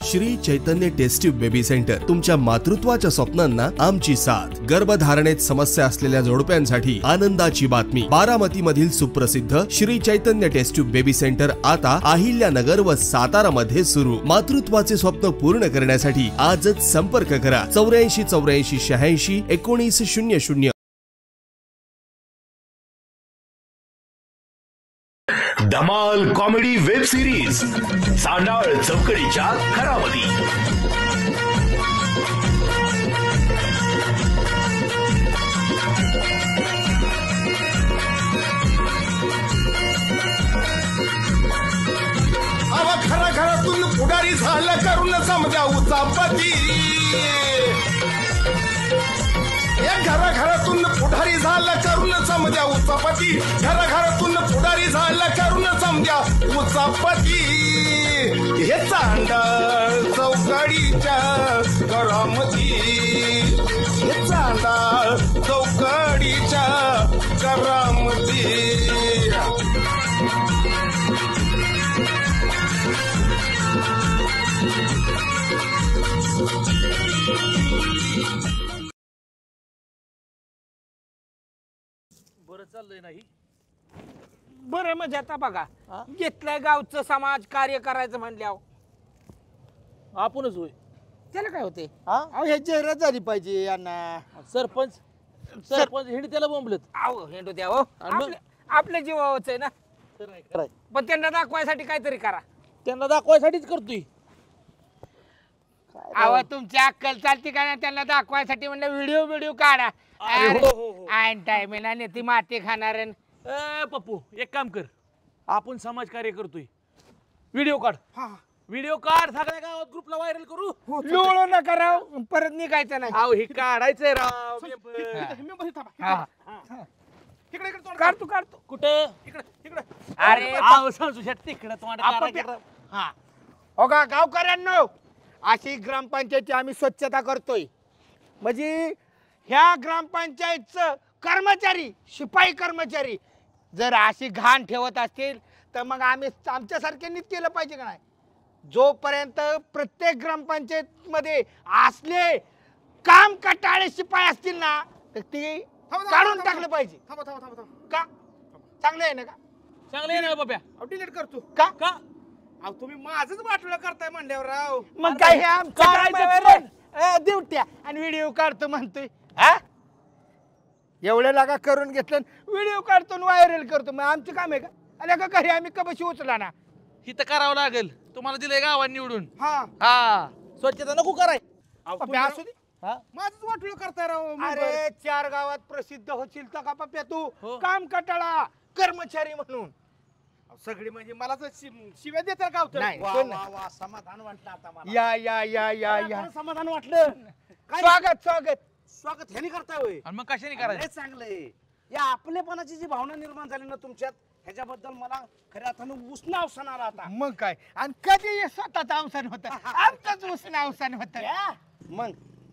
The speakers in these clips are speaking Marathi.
Shri Chaitanya tasty baby centre, तुमच्या मातृत्वाच्या स्वप्नांना आमची साथ। गर्भधारणेत समस्या असलेल्या जोडप्यांसाठी आनंदाची बातमी। बारामती मधील सुप्रसिद्ध Shri Chaitanya tasty baby centre आता अहिल्यानगर व सातारा मध्ये सुरू। मातृत्वाचे स्वप्न पूर्ण करण्यासाठी आजच संपर्क करा 84 84 86 19 00। धमाल कॉमेडी वेब सिरीज सांडाळ चौकडीच्या घरामध्ये। खरा घरातून पुढारी झालं करून समजा उचापती। घराघरातून पुढारी झालं करून समजा उचापती। घराघरातून पुढारी झालं करून समजा उचापती। हे चांडाळ चौकडीच्या घरामध्ये, हे चांडाळ चौकडीच्या घरामध्ये। बरं चाललंय नाही बरं म्हणजे आता बघा घेतलंय गावचं समाज कार्य करायचं म्हणल्यावर आपणच होय त्याला काय होते? अहो हे जाहिरात झाली पाहिजे यांना। सरपंच हिंड त्याला बोंबलत अहो हेंडू द्या हो, आपल्या जीवावरच आहे ना। पण त्यांना दाखवायसाठी काहीतरी करा। त्यांना दाखवायसाठीच करतोय। अहो तुमची अक्कल चालती का नाही त्यांना दाखवायसाठी म्हणलं व्हिडिओ काढा। ऐन टायमेला नेती माती खाणार। पप्पू एक काम कर, आपण समाज कार्य करतोय, व्हिडिओ काढ सगळ्या गावात ग्रुपला व्हायरल करू। लोळू नका राव, परत निघायचं नाही। अहो हे काढायचंय राव। काढतो कुठं इकडे अरे हो का गावकऱ्यांनो, अशी ग्रामपंचायतची आम्ही स्वच्छता करतोय। म्हणजे ह्या ग्रामपंचायतचं कर्मचारी शिपाई कर्मचारी जर अशी घाण ठेवत असतील तर मग आम्ही आमच्यासारख्यांनीच केलं पाहिजे का नाही? जोपर्यंत प्रत्येक ग्रामपंचायत मध्ये असले काम कटाळे शिपाई असतील ना तर ते काढून टाकलं पाहिजे। का चांगलं आहे ना? का चांगलं आहे ना बाब्या? डिलीट करतो का का? अहो तुम्ही माझंच वाटलं करताय म्हणल्यावर राव। मग काय हे आमचं देवट्या आणि व्हिडिओ काढतो म्हणतोय। हा एवढं लागा करून घेतलं, व्हिडिओ काढतो व्हायरल करतो, मग आमचं काम आहे का? अरे का घरी आम्ही कबशी उचला ना? ही तर करावं लागेल, तुम्हाला दिलंय गावात निवडून। हा स्वच्छता नको कराय असू दे, माझंच वाटलं करताय राव। अरे 4 गावात प्रसिद्ध होशील तर का पप्प्या तू हो. काम कटाळा कर्मचारी म्हणून। सगळी म्हणजे मला शिव्या देतात गाव तर। नाही, समाधान वाटलं आता मला। या समाधान वाटलं। स्वागत ह्यानी करताय होय? आणि मग कशाने करायचं? चांगलंय। या आपलेपणाची जी भावना निर्माण झाली ना तुमच्यात, ह्याच्याबद्दल मला खऱ्या अर्थानं उसना अवसान आला आता। मग काय, आणि कधी स्वतःच अवसान होतं, आमचंच उसना अवसान होतं। मग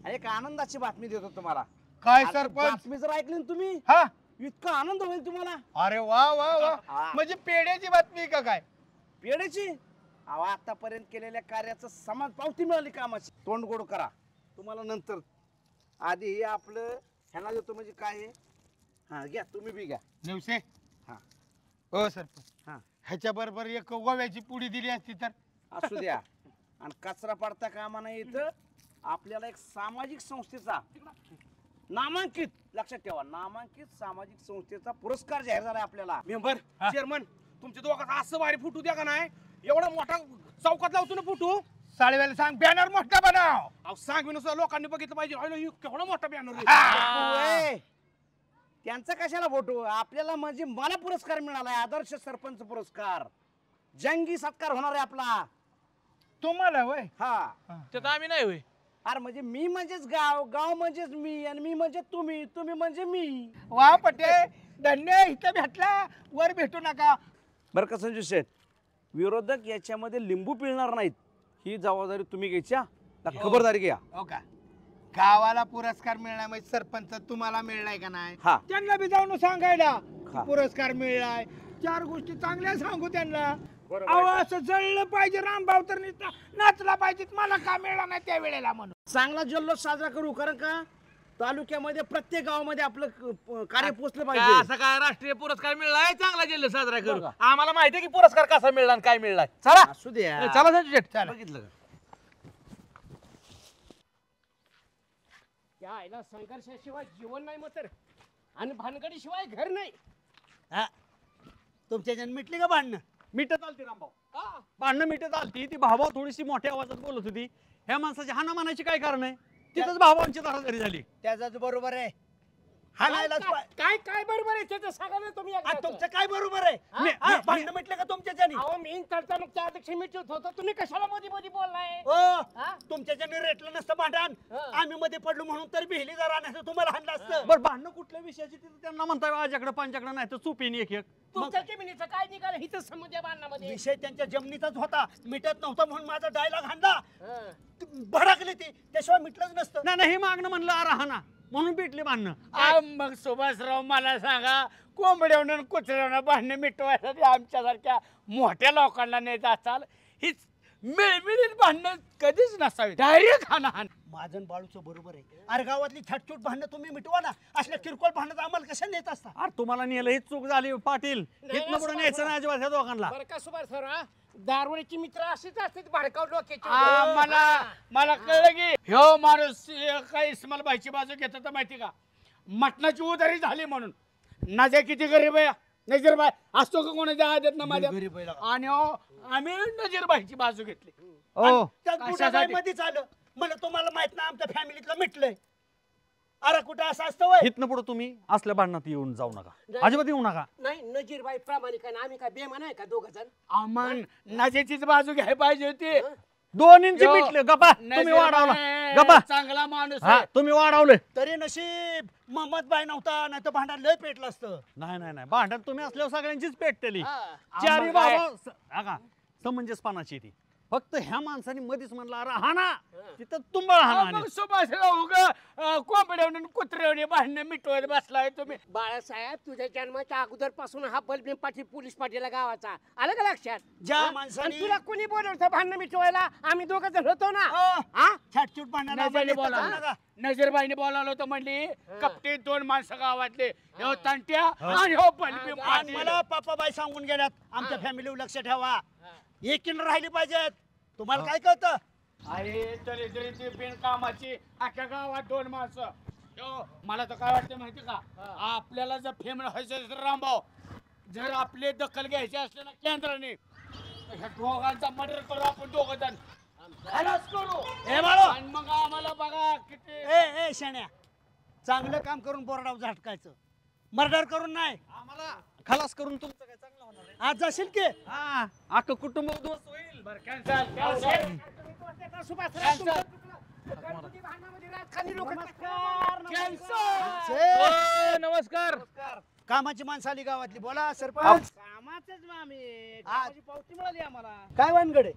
एक आनंदाची बातमी देतो तुम्हाला। काय आता सरपंच? बातमी जर ऐकली ना तुम्ही, हा इतका आनंद होईल तुम्हाला। अरे वा वा वा, म्हणजे पेढ्याची बातमी का काय? पेढ्याची? अहो आतापर्यंत केलेल्या कार्याचं समाज पावती मिळाली कामाची। तोंड गोड करा तुम्हाला नंतर, आधी हे आपलं ह्याला देतो म्हणजे काय आहे। हा घ्या, तुम्ही बी घ्या। नेवसे हा हो सरपंच, हा ह्याच्या बरोबर एक गोव्याची पुडी दिली असती तर? असू द्या। आणि कचरा पडता कामा नाही, इथं आपल्याला एक सामाजिक संस्थेचा नामांकित, लक्षात ठेवा, नामांकित सामाजिक संस्थेचा पुरस्कार जाहीर झालाय आपल्याला। मेंबर चेअरमन तुमच्या दोघांचा असं भारी फुटू द्या का नाही? एवढा मोठा चौकात लावतो ना फुटू, साळवेला सांग बॅनर मोठा बनव। अहो सांग विनुसा लोकांनी बघितलं पाहिजे, केवढा मोठा बॅनर। त्यांचा कशाला फोटो? आपल्याला म्हणजे मला पुरस्कार मिळालाय, आदर्श सरपंच पुरस्कार, जंगी सत्कार होणार आहे आपला। तुम्हाला होय? हा त्यात आम्ही नाही होय? अरे म्हणजे मी म्हणजेच गाव, गाव म्हणजेच मी, आणि मी म्हणजे तुम्ही, तुम्ही म्हणजे मी। वा पटे, धन्य, इथं भेटला, वर भेटू नका। बरं का संजू शेठ, विरोधक याच्यामध्ये लिंबू पिळणार नाहीत, ही जबाबदारी तुम्ही घ्यायच्या, खबरदारी घ्या। हो का? गावाला पुरस्कार मिळणार म्हणजे सरपंच तुम्हाला मिळलाय का नाही? हा त्यांना बी जाऊन सांगायला पुरस्कार मिळालाय, 4 गोष्टी चांगल्या सांगू त्यांना। अहो असं जळलं पाहिजे रामभाऊ तर नुसता नाचला पाहिजे मला का मिळाला नाही त्या वेळेला म्हणून चांगला जल्लोष साजरा करू कारण का तालुक्यामध्ये प्रत्येक गावामध्ये आपलं कार्य पोचलं काय पाहिजे. असं काय राष्ट्रीय पुरस्कार मिळालाय चांगला जिल्हा साजरा करू आम्हाला माहिती आहे की पुरस्कार कसा मिळला आणि काय मिळालाय चला असू द्या. चला संजू शेट बघितलं का? त्या आईला संघर्षाशिवाय जीवन नाही मग तर आणि भानगडीशिवाय घर नाही. तुमच्या जण मिटली का भांडणं? मिटत आलती रामभाऊ भांडणं मिटत आलती ती भावा थोडीशी मोठ्या आवाजात बोलत होती ह्या माणसाची हाना मानायची काय कारण आहे तिथंच भावांची दारादारी झाली. त्याच बरोबर आहे हा नाहीलाच काय काय बरोबर आहे त्याचं सांगा ना तुम्ही एकदा. तुमचं काय बरोबर आहे भांडणं मिटलं का तुमच्या जणी? अहो मी चर्चा मग त्या अध्यक्ष मिटवत होतो तुम्ही कशाला मध्ये मध्ये बोललाय हा? तुमच्या जणी रेटलं नसतं भांडण आम्ही मध्ये पडलो म्हणून तर बिहली जरा नाही तुम्हाला हाणलं असतं. बरं भांडणं कुठल्या विषयाची तिथं त्यांना म्हणताय माझ्याकडे पंच्याकडे नाही तर चुपीन एक एक तुमच्या जमिनीचं काय निघालं हिथं समजा बांधण्यामध्ये विषय त्यांच्या जमिनीचाच होता मिटत नव्हता म्हणून माझा डायलॉग हाणला भडकली ती त्याशिवाय मिटलंच नसतं. नाही हे मागणं म्हणलं अरे हाना म्हणून भेटली भांडणं. मग सुभाषराव मला सांगा कोंबड्यावरून कुत्र्यावरून भांडणं मिटवायसाठी आमच्यासारख्या मोठ्या लोकांना नेत असाल हीच मिळमिळीत भांडणं कधीच नसावी डायरेक्ट हाणाहाण. माझं बाळूचं बरोबर आहे अरे गावातली छटछूट भांडणं तुम्ही मिटवा ना असल्या किरकोळ भांडणं आम्हाला कशा नेत असता? अरे तुम्हाला नेलं ही चूक झाली पाटील इथनं पुढे न्यायचं नाही अजिबात ह्या दोघांना. बरं का सुभाष सर दारुड्याची मित्र अशीच असतात भडकाव डोक्याची. मला कळलं की ह्यो माणूस काही इस्मालबाईची बाजू घेत होता माहिती का मटणाची उधारी झाली म्हणून नजर किती गरीब आहे नजीरबाई असतो का कोणाच्या आदत ना माझ्या आणि आम्ही नजीरबाईची बाजू घेतली मध्येच आलं मला तुम्हाला माहित ना आमच्या फॅमिलीतलं मिटलंय अरे कुठं असं असतं वय इथनं पुढे तुम्ही असल्या भांडणात येऊन जाऊ नका अजिबात येऊ नका. नाही नजीरबाई प्रामाणिक आहे आम्ही काय बेमान आहे का दोघ जण. अमन नजेचीच बाजू घ्यायला पाहिजे होती. 2 इंच मिटले गप्पा तुम्ही वाढवला गप्पा चांगला माणूस हा तुम्ही वाढवले. तरी नशीब मोहम्मद बाई नव्हता नाही तर भांडण लय पेटलं असतं. नाही भांडण तुम्ही असल्यावर सगळ्यांचीच पेटलेली चारी आम्हाला काय? बाबा समंजसपणाची ती फक्त ह्या माणसाने मध्येच म्हणला अरे हा ना तिथं तुंबळ हा सुभाषराव कोंबड्यावरून कुत्र्यावरून भांडणं मिटवत बसलाय तुम्ही. बाळासाहेब तुझ्या जन्माच्या अगोदर पासून हा बलबीम पाटील पोलीस पाटील गावाचा आलं का लक्षात. ज्या आणि माणसाने तुला कोणी बोलवतं भांडण मिटवायला आम्ही दोघं जण होतो ना. हा? छाटछूट भांडण नजरबाईने बोलावलं होतं म्हणली कपटे 2 माणसं गावातले ह्यो तंट्या आणि ह्यो बलबीम पाटील. मला पापाबाई सांगून गेल्यात आमच्या फॅमिलीवर लक्ष ठेवा एकीन राहिली पाहिजेत. तुम्हाला काय कळतं अरे तरी बिनकामाची अख्ख्या गावात 2 माणसं मला तर काय वाटतं माहिती का आपल्याला जर फेमस व्हायचं तर रामभाऊ जर आपले दखल घ्यायची असले ना केंद्राने तर ह्या दोघांचा मर्डर करू आपण 2 जण खलास करू आणि मग आम्हाला बघा किती शाण्या चांगलं काम करून बोर्डावर झटकायचं मर्डर करून नाही आम्हाला खलास करून तुमचं काय चांगलं होणार आहे. आज जाशील की हा अख्खं कुटुंब उद्ध्वस्त होईल. बरं कॅन्सल सुभाषराव तुमचं चुकलं. घरगुती भांडणामध्ये राजकारणी लोकं नमस्कार कामाची माणसं आली गावातली बोला सरपंच कामाचंच मामी कामाची पावती मिळाली आम्हाला. काय वानगडे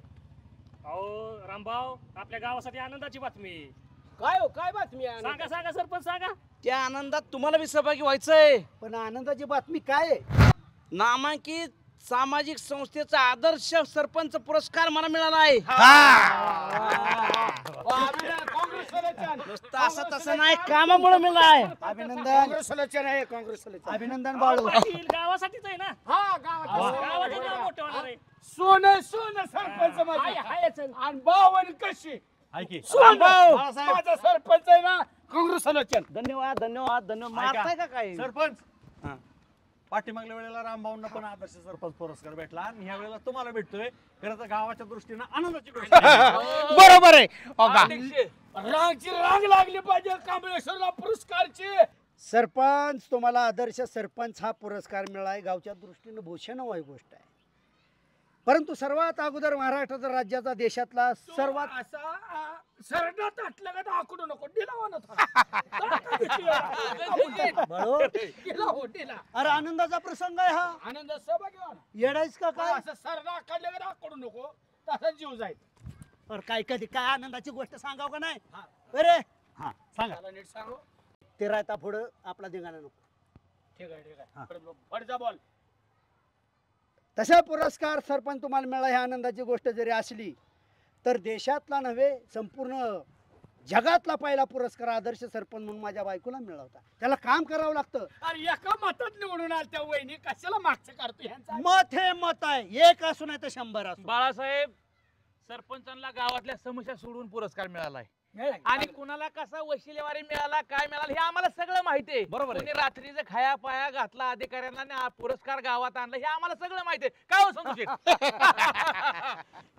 अहो रामभाऊ आपल्या गावासाठी आनंदाची बातमी. काय हो काय बातमी आहे? सांगा सांगा सरपंच सांगा. त्या आनंदात तुम्हाला बी सहभागी व्हायचंय. पण आनंदाची बातमी काय आहे? नामांकित सामाजिक संस्थेचा आदर्श सरपंच पुरस्कार मला मिळाला आहे. नुसतं असं तसं नाही कामामुळे मिळाला आहे. अभिनंदन अभिनंदन बाळू पाटील गावासाठीच आहे ना. हा गावात गावाचं नाव मोठं होणार आहे. सोनं सरपंच आणि बावन कशी ऐकी माझा सरपंच आहे ना काँग्रेस धन्यवाद धन्यवाद धन्यवाद मारताय का काय सरपंच पाठीमागल्या वेळेला रामभाऊंना पण आदर्श सरपंच पुरस्कार भेटला आणि ह्या वेळेला तुम्हाला भेटतोय खरं तर गावाच्या दृष्टीनं आनंदाची गोष्ट आहे. बरोबर आहे रांगची रांग लागली पाहिजे कांबळेश्वरला पुरस्कारची. सरपंच तुम्हाला आदर्श सरपंच हा पुरस्कार मिळाला गावच्या दृष्टीनं भूषणावाई गोष्ट आहे परंतु सर्वात अगोदर महाराष्ट्राचा राज्याचा देशातला सर्वात असा सरडात आटलं का आकडू नको अरे आनंदाचा प्रसंग आहे हा आनंद येडायच का काय असं सरडा काढलं का आकडू नको तसा जीव जाईल. अरे काय कधी काय आनंदाची गोष्ट सांगाव का नाही अरे हा सांगा नीट सांगू ते राहता पुढं आपला धिंगाणा नको. ठीक आहे बॉल तसा पुरस्कार सरपंच तुम्हाला मिळाला ही आनंदाची गोष्ट जरी असली तर देशातला नव्हे संपूर्ण जगातला पहिला पुरस्कार आदर्श सरपंच म्हणून माझ्या बायकोला मिळवता. त्याला काम करावं लागतं. अरे एका मतात निवडून आल्या त्या वहिनी कशाला मागचं काढतो ह्यांचा? मत हे मत आहे, एक असू नाही तर 100 असू. बाळासाहेब सरपंचांना गावातल्या समस्या सोडून पुरस्कार मिळालाय आणि कुणाला कसा वशिलेवारी मिळाला काय मिळाला हे आम्हाला सगळं माहिती आहे. बरोबर आहे. रात्रीचं खाया पाया घातला अधिकाऱ्यांना आणि पुरस्कार गावात आणला हे आम्हाला सगळं माहिती आहे. काय हो संतोष?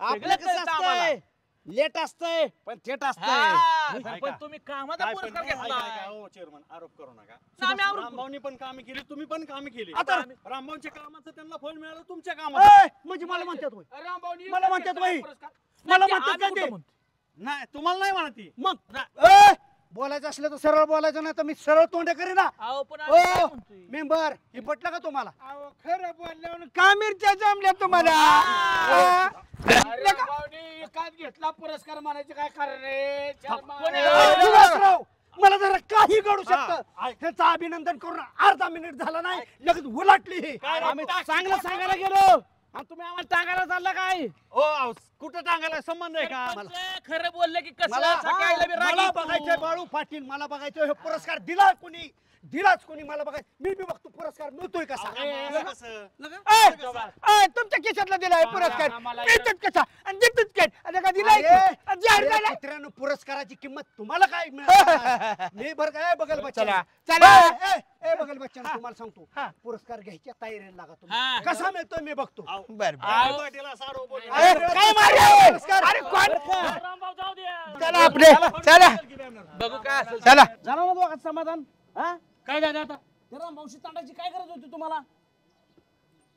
आपलं कसं असतंय लेट असतंय पण थेट असतंय. पण तुम्ही कामाचा पुरस्कार घेतला. चेअरमन आरोप करू नका. आम्ही आरोप- रामभाऊनी पण कामे केली, तुम्ही पण कामे केली. आता रामभाऊच्या कामाचं त्यांना फळ मिळालं, तुमच्या कामाचं म्हणजे मला म्हणतात होय, रामभाऊनी मला म्हणतात बाई, पुरस्कार. मला आम्ही म्हणतात कुठं ते. म्हणतो? नाही. तुम्हाला नाही म्हणती. मग बोलायचं असलं तर सरळ बोलायचं नाही तर मी सरळ तोंड करीना. अहो, पण आम्ही काय म्हणतोय? मेंबर हे पटलं का तुम्हाला? अहो, खरं बोलल्यावर का मिरच्या जमल्या तुम्हाला? अरे रामभाऊनी एकाच घेतला पुरस्कार म्हणायचे काय कारण आहे? सुभाषराव, मला जरा काही घडू शकतं. त्याचं अभिनंदन करून अर्धा मिनिट झाला नाही लगेच उलटली ही. आम्ही चांगलं सांगायला गेलो आणि तुम्ही आम्हाला टांगायला चालला काय? ओ कुठं टांगायला संबंध आहे का? सरपंच खरं बोलले की कसं मला सकाळीला बी राग मला येतो. बघायचंय बाळू पाटील, मला बघायचं हे पुरस्कार दिला कोणी, दिलाच कोणी मला बघायचं. मी बी बघतो पुरस्कार मिळतोय कसा. तुमच्या खिशातला दिलाय पुरस्कार. देतात कसा आणि देतात काय? आणि का दिलाय? जाहीर झाला. मित्रांनो, पुरस्काराची किंमत तुम्हाला काय मिळाली? मी बरं काय बघल बच्चन, चला, चला. ए बघल बच्चन, तुम्हाला सांगतो पुरस्कार घ्यायच्या तैयारीला लागा तुम्ही. हा. कसा मिळतोय मी बघतो. पाटील असा आरोप होतो. काय मारे? अरे कोण? रामभाऊ जाऊ द्या. चला आपले चला बघू काय असेल. चला. झालं ना दोघात समाधान? हा काय झालं आता? त्या रामभाऊशी तांडायची काय गरज होती तुम्हाला?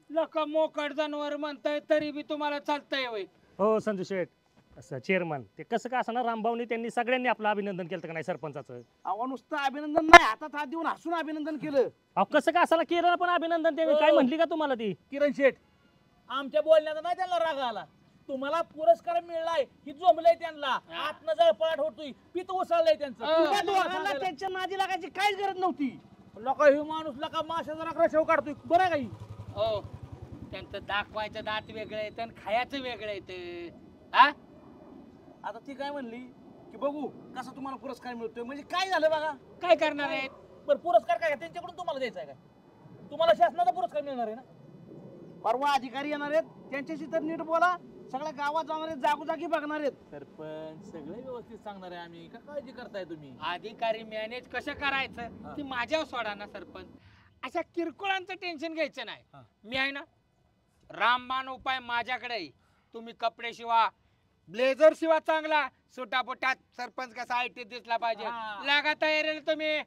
लका मोकाट जनावर म्हणताय तरी बी तुम्हाला चालतंय होय. हो संजू शेठ, असं चेअरमन ते कसं का असं ना रामभाऊनी त्यांनी सगळ्यांनी आपलं अभिनंदन केलं का नाही सरपंचाचं? अहो नुसतं अभिनंदन नाही, हातात हात देऊन हसून अभिनंदन केलं. अहो कसं का असं केलं पण अभिनंदन त्यांनी काय म्हणली का तुम्हाला ती? किरण शेठ आमच्या बोलण्याचा नाही त्यांना राग आला. तुम्हाला पुरस्कार मिळलाय ही जमलंय त्यांना. आतनं जळपळाट होतोय, पित उसळलंय तुम्हा दोघांना त्यांचं. त्यांच्या नादी लागायची काहीच गरज नव्हती. लोक हे माणूस लका माशाचा राखरा शेव काढतोय बरं काही. हो, त्यांचं दाखवायचं दात वेगळं येतं आणि खायचं वेगळं येतं. हा, आता ती काय म्हणली की बघू कसा तुम्हाला पुरस्कार मिळतोय. म्हणजे काय झालं बघा. काय करणार आहेत? बरं पुरस्कार काय त्यांच्याकडून तुम्हाला द्यायचा आहे का? तुम्हाला शासनाचा पुरस्कार मिळणार आहे ना? परवा अधिकारी येणार आहेत, त्यांच्याशी तर नीट बोला. सगळ्या गावात जाणार आहेत, जागोजागी बघणार आहेत. सरपंच सगळे व्यवस्थित सांगणार आहे आम्ही. का काळजी करताय तुम्ही? अधिकारी मॅनेज कसं करायचं ती माझ्यावर सोडा ना सरपंच. अशा किरकोळांचं टेन्शन घ्यायचं नाही. मी आहे ना, रामबाण उपाय माझ्याकडे आहे. तुम्ही कपडे शिवा, ब्लेझर शिवा चांगला, सुटापुटात सरपंच कसा आयटी दिसला पाहिजे. लागा तयारीला तुम्ही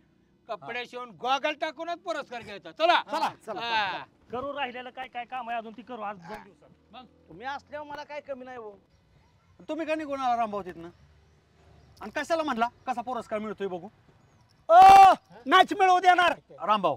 कपडे शिवून गॉगल टाकूनच पुरस्कार घ्यायचा. चला चला. करू राहिलेलं काय काय काम आहे अजून ती करू आज 2 दिवसात. मग तुम्ही असल्यावर मला काय कमी नाही हो. तुम्ही का निघून आला रामभाऊ तिथनं? आणि कशाला म्हणला कसा पुरस्कार मिळतोय बघू? मॅच मिळवू देणार. रामभाऊ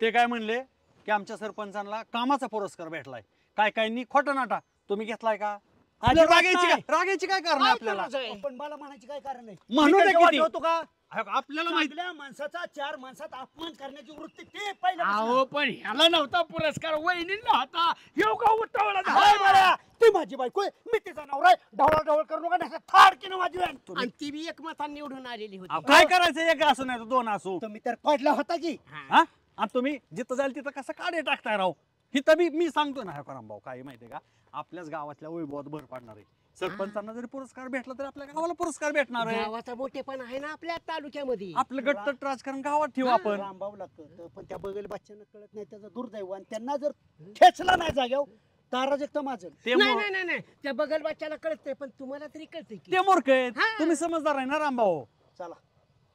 ते काय म्हणले की आमच्या सरपंचांना कामाचा पुरस्कार भेटलाय. काय कायनी खोटा नाटा तुम्ही घेतलाय का? रागायची काय कारण आहे आपल्याला? पण मला म्हणायची काय कारण नाही. म्हणू दे किती. होतो का आपल्याला माहिती आपल्या माणसाचा 4 माणसात अपमान करण्याची वृत्ती ते पहिलं. अहो पण ह्याला नव्हता पुरस्कार, वहिनींना होता. येऊ का उतावळा हाय बरं, ती माझी बायको आहे, मी तिचा नवरा आहे. ढवळा ढवळ करू नका नाही थाडकीनं वाजवेन. आणि ती बी एकमताने निवडून आलेली होती. काय करायचं? एक असू नाही तर 2 असू. तुम्ही तर पडला होता की. हा, आणि तुम्ही जिथं जाईल तिथं कसं काढे टाकताय राव? हिथं मी सांगतो ना रामभाऊ काय माहितीये का, आपल्याच गावातल्या वैभवात भर पाडणार आहे. सरपंचांना जरी पुरस्कार भेटला तर आपल्या गावाला पुरस्कार भेटणार आहे. गावाचा मोठेपण आहे ना आपल्या तालुक्यामध्ये. आपलं गटतट राजकारण गावात ठेवू आपण. रामभाऊला कळतं पण त्या बगल बच्चांना कळत नाही, त्याचा दुर्दैव. आणि त्यांना जर खेचला नाही जाग्यावर ताराज एक तर माझं. ते नाही नाही नाही नाही, त्या बगल बच्चाला कळतंय पण तुम्हाला तरी कळतंय की. ते मूर्ख आहेत. तुम्ही समजदार आहे ना रामभाऊ? चला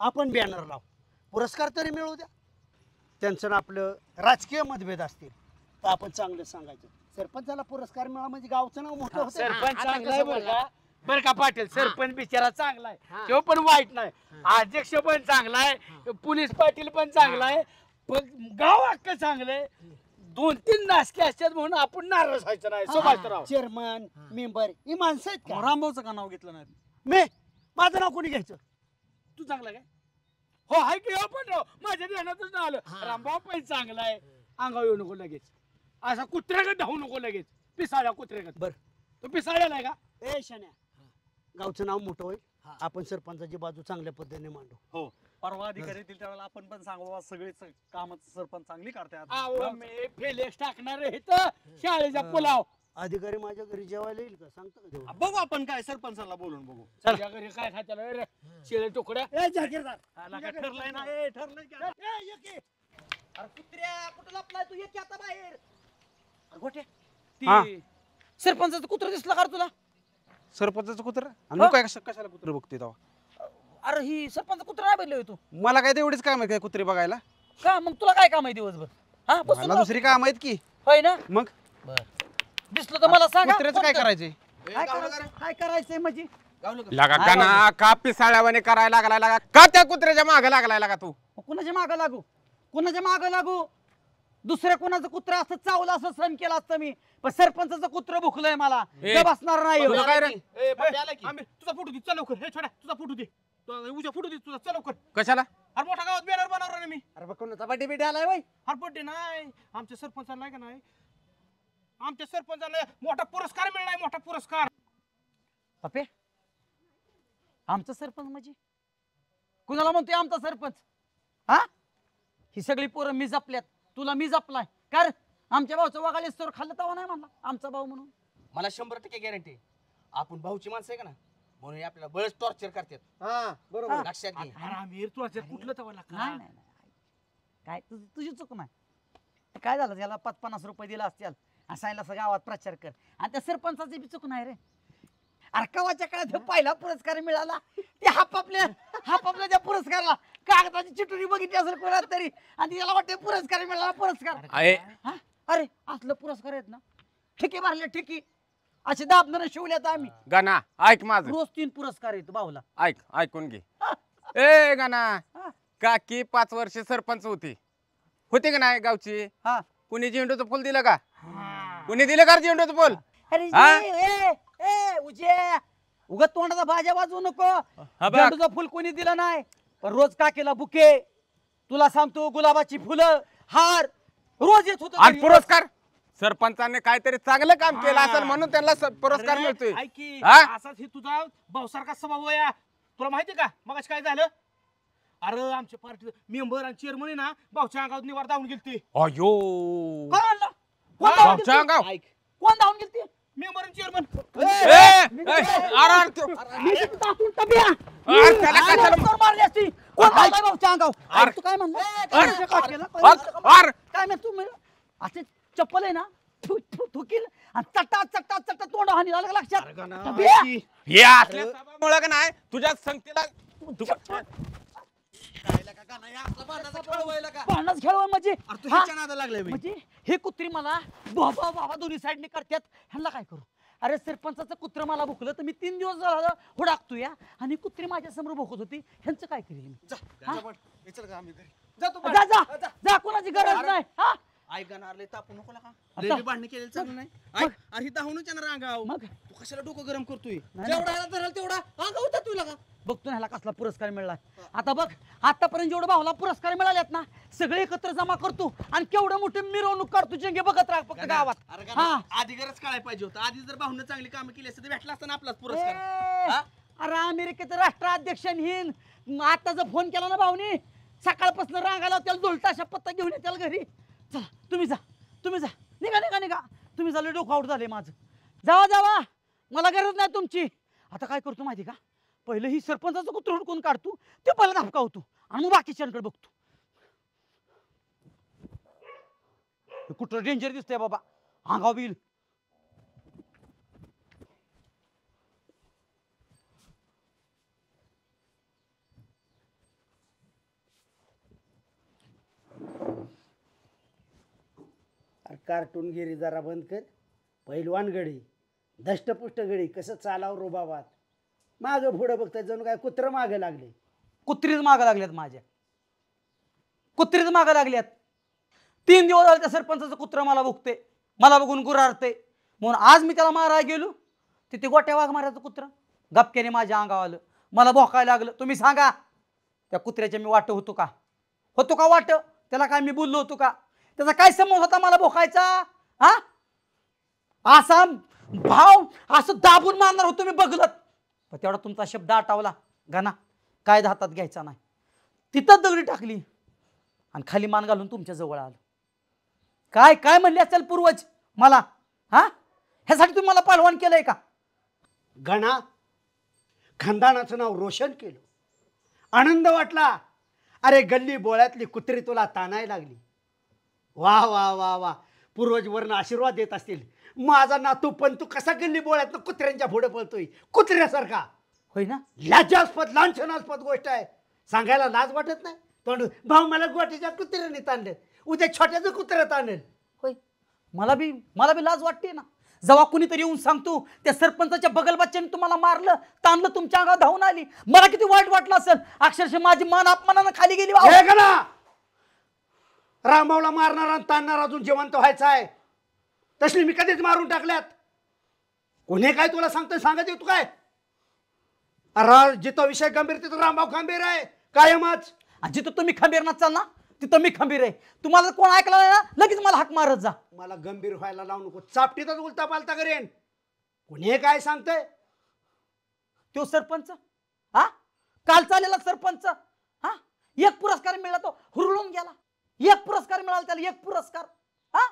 आपण बॅनर लावू, पुरस्कार तरी मिळू द्या. त्यांचं ना आपलं राजकीय मतभेद असतील तर आपण चांगलं सांगायचं. सरपंचाला पुरस्कार मिळाला म्हणजे गावचं नाव मोठं होतं. सरपंच चांगला आहे बरं का पाटील. सरपंच बिचारा चांगला आहे, तो पण वाईट नाही. अध्यक्ष पण चांगला आहे, पोलीस पाटील पण चांगला आहे, पण गाव अख्खं चांगलं आहे. 2-3 नासके असतात म्हणून आपण नाराज व्हायचं नाही. सुभाषराव चेअरमन मेंबर ही माणसं आहेत का? रामभाऊचं का नाव घेतलं नाही? मी माझं नाव कोणी घ्यायचं? तू चांगला काय? हो आहे की हो पण राव माझ्या ध्यानातच ना आलं. रामभाऊ पण चांगला आहे. अंगावर येऊ नको लगेच. असा कुत्र्याकडे धावू नको लगेच, पिसाळ्या कुत्र्याकडे. बर तो पिसाळ्याला आहे का? ए शान्या, गावचं नाव मोठं होईल, आपण सरपंचाची बाजू चांगल्या पद्धतीने मांडू. हो, परवा अधिकारी येतील त्यावेळेला आपण पण सांगू बाबा सगळे काम सरपंच चांगली करतात. अहो मी फेलेस टाकणार आहे इथं शाळेचा पुलाव. अधिकारी माझ्या घरी जेवायला येईल का सांगता का जेवण? बघू आपण काय सरपंचाला बोलून बघू. तुझ्या घरी काय खात्याला रे शेळे तुकड्या? ए जागीरदार, ठरलंय ना, ए ठरलंय की आता? ए ये की. अरे कुत्र्या कुठं लपलाय तू? ये की आता बाहेर. गोट्या हा. ती सरपंचाचं कुत्र दिसलं का रे तुला? सरपंचाचं कुत्र आणि काय कशाला कुत्र बघते तेव्हा? अरे ही सरपंच कुत्र नाही बघले तू मला काय तेवढीच काम आहे काय कुत्रे बघायला? का मग तुला काय काम आहे दिवसभर? हा बसून मला राह. दुसरी काम आहेत की. होय ना? मग दिसलं तर मला सांगा. कुत्र्याचं काय करायचंय? काय करायचंय म्हणजे? लागा गाना का पिसाळ्यावाने करायला लागलाय लागा का त्या कुत्र्याच्या मागे लागलाय लागा तू? कुणाच्या मागं लागू? कुणाच्या मागं लागू? दुसऱ्या कुणाचं कुत्र असं चावलं असं सहन केलं असतं मी, पण सरपंचाचं कुत्र भुकलंय मला, ए, ते बसणार नाही. तुला काय रे? तुझा फोटो दे चल लवकर. हे छोट्या तुझा फोटो दे, उद्या फोटो दे तुझा चल लवकर. कशाला? अरे मोठ्या गावात बॅनर बनवणार आहे मी. अरे बघ कोणाचा बड्डे बिड्डे आलाय वय? अरे बड्डे नाही, आमच्या सरपंचाला नाही का नाही, आमच्या सरपंचाला मोठा पुरस्कार मिळालाय, मोठा पुरस्कार. पप्पे आमचा सरपंच म्हणजे कुणाला म्हणतोय आमचा सरपंच? हा, ही सगळी पोरं मी जपल्यात, तुला मी जपलाय कर. आमच्या भाऊचं वागाले स्टोर खाल्लं तवा नाही म्हणला आमचा भाऊ म्हणून. मला 100% गॅरंटी, आपण भाऊची माणसं आहे का ना, म्हणून हे आपल्याला बळच टॉर्चर करतात. हा बरोबर. लक्षात घे. अरे आमिर तुला कुठलं तवा नाही नाही नाही. काय तुझी चूक नाही. काय झालं त्याला 50 रुपये दिला असतील असायला असं गावात प्रचार कर, आणि त्या सरपंचाची बी चूक नाही रे. अर्कावाच्या काळात ह्यो पहिला पुरस्कार मिळाला, ते हापापल्या त्या पुरस्काराला कागदाची चिठ्ठी बघितली असेल कोणाला तरी, आणि त्याला वाटतं पुरस्कार मिळाला पुरस्कार. हा? अरे असलं पुरस्कार आहेत ना, ठिके मारले ठिकी असे दाबनाने शिवल्यात आम्ही. गाना ऐक माझं, रोज 3 पुरस्कार येतो भाऊला. ऐकून घे. ए गाना, काकी 5 वर्ष सरपंच होती का नाही गावची? हा. कुणी झेंडूचं फुल दिलं का? कुणी दिलं का झेंडूचं फुल? अरे उजे उगा तोंडाचा भाज्या वाजवू नको. बघ. झेंडूचं फुल कोणी दिलं नाही, पण रोज काकेला बुके, तुला सांगतो गुलाबाची फुलं, हार रोज येत होत. आणि पुरस्कार सरपंचाने काहीतरी चांगलं काम केलं असेल म्हणून त्यांना पुरस्कार मिळतोय. ऐक की, हा? असाच हे तुझा भाऊसारखा स्वभाव आहे. तुला माहिती का मग काय झालं? अरे आमच्या पार्टी मेंबर आणि चेअरमन आहे ना भाऊच्या अंगावर निवार धावून गेलते. अयो, कोण आणलं? कोण हा, धावून भाऊच्या गेलती? अंगावर? ऐक, कोण धावून गेलती? मेंबर आणि चेअरमन. त्याला कशाला कोण मारली असती? कोण धावलाय भाऊच्या अंगावर? तू काय म्हणला? काय म्हणतो तू? असे चप्पल आहे ना, थुकील आणि चट्टा तोंड हानी झालं का लक्षात? टबिया! हे असल्या सभामुळं का नाही तुझ्या संगतीला भांडणच खेळवा म्हणजे म्हणजे हे कुत्री मला बाबा बाबा दोन्ही साईडने करतात. ह्यांना काय करू? अरे सरपंचाचं कुत्र मला भुकलं तर मी 3 दिवस झालं हुडाकतो या, आणि कुत्री माझ्या समोर भुकत होती. ह्यांचं काय करेल मी? जा जा जा, कोणाची गरज नाही. हा ऐक गाणार लय तापू नको का? आता- भांडण केलेलं चांगलं नाही. मग? अरे धावूनच येणार अंगाव. मग तू कशाला डोकं गरम करतोय? नाही. जेवढा याला धरल तेवढा अंगाव होता तुला का? बघतो ना ह्याला कसला पुरस्कार मिळाला. आता बघ, आतापर्यंत जेवढं भाऊला पुरस्कार मिळालेत ना, सगळे एकत्र जमा करतो आणि केवढं मोठी मिरवणूक काढतो. चेंगे बघत राहा फक्त गावात. अरे हा. आधी गरज काढायला पाहिजे होतं. आधी जर भाऊनं चांगली कामं केली असते तर भेटला असता ना आपलाच ए, पुरस्कार. अरे अमेरिकेचं राष्ट्राध्यक्ष हिंद आता जर फोन केला ना भाऊनी, सकाळपासून रांगाला त्याला दोलटा अशा पत्ता घेऊन येत्याल घरी. चला तुम्ही जा निघा तुम्ही झाले डोकं आउट झाले माझं. जावा मला गरज नाही तुमची. आता काय करतो माहिती का, पहिलं ही सरपंचाचं कुत्र हुडकून काढतो, ते पहिला धापका होतो आणि मग बाकीच्यांकडे बघतो. कुठं डेंजर दिसतंय बाबा, अंगाव बिल. कार्टून गिरी जरा बंद कर. पहिलवान गडी, धष्टपुष्ट गडी, कसं चालाव रोबाबात. मागं पुढं बघताय जणू काय कुत्र मागे लागले. कुत्रीच मागं लागल्यात माझ्या, कुत्रीच मागं लागल्यात. 3 दिवस झाले त्या सरपंचाचं कुत्र मला बघते, मला बघून गुरारते. म्हणून आज मी त्याला मारायला गेलो, तिथे गोट्या वाघ मारायचं कुत्र गपक्याने माझ्या अंगावर आलं, मला भोकायला लागलं. तुम्ही सांगा, त्या कुत्र्याच्या मी वाट होतो का वाट? त्याला काय मी बोललो होतो का? त्याचा काय संबंध होता मला भोकायचा? हा? असा भाव असं दाबून मारणार होतो मी बघलत, पण तेवढा तुमचा शब्द आटावला. गाना काय हातात घ्यायचा नाही, तिथं दगडी टाकली आणि खाली मान घालून तुमच्या जवळ आलो. काय काय म्हणले असेल पूर्वज मला? हा, ह्यासाठी तुम्ही मला पहलवान केलंय का? गणा, खानदानाचं नाव रोशन केलं, आनंद वाटला. अरे गल्ली बोळ्यातली कुत्री तुला ताणायला लागली. वा वा वा वा, पूर्वज वर्ण आशीर्वाद देत असतील. माझा नातू पण तू कसा गल्ली बोळ्यात कुत्र्यांच्या पुढे पळतोय कुत्र्यासारखा? होय ना, लाजास्पद लांछनास्पद गोष्ट आहे. सांगायला लाज वाटत नाही? तोंड भाऊ मला गोटीच्या कुत्र्याने ताणलं, उद्या छोट्याचं कुत्र्यात आणेल. होय, मला बी लाज वाटते ना. जेव्हा कुणीतरी येऊन सांगतो त्या सरपंचाच्या बगल बच्च्याने तुम्हाला मारलं, ताणलं, तुमच्या अंगावर धावून आली, मला किती वाईट वाटलं असेल. अक्षरशः माझी मान अपमानानं खाली गेली. रामभाऊला मारणारा आणि ताणणारा अजून जिवंत व्हायचा आहे. तसली मी कधीच मारून टाकल्यात. कोणी काय तुला सांगतोय? सांगत येऊ तू काय? जिथं विषय गंभीर तिथं रामभाऊ खंबीर आहे कायमच. जिथं तुम्ही खंबीर नसाल ना तिथं मी खंबीर आहे. तुम्हाला कोण ऐकलं नाही ना लगेच मला हाक मारत जा. मला गंभीर व्हायला लावू नको, चापटीतच उलटा पालता करेन. कोणी काय सांगतंय? तो सरपंच, हा काल चालेला सरपंच, हा एक पुरस्कार मिळाला तो हुरळून गेला. एक पुरस्कार मिळाला त्याला, एक पुरस्कार. हा,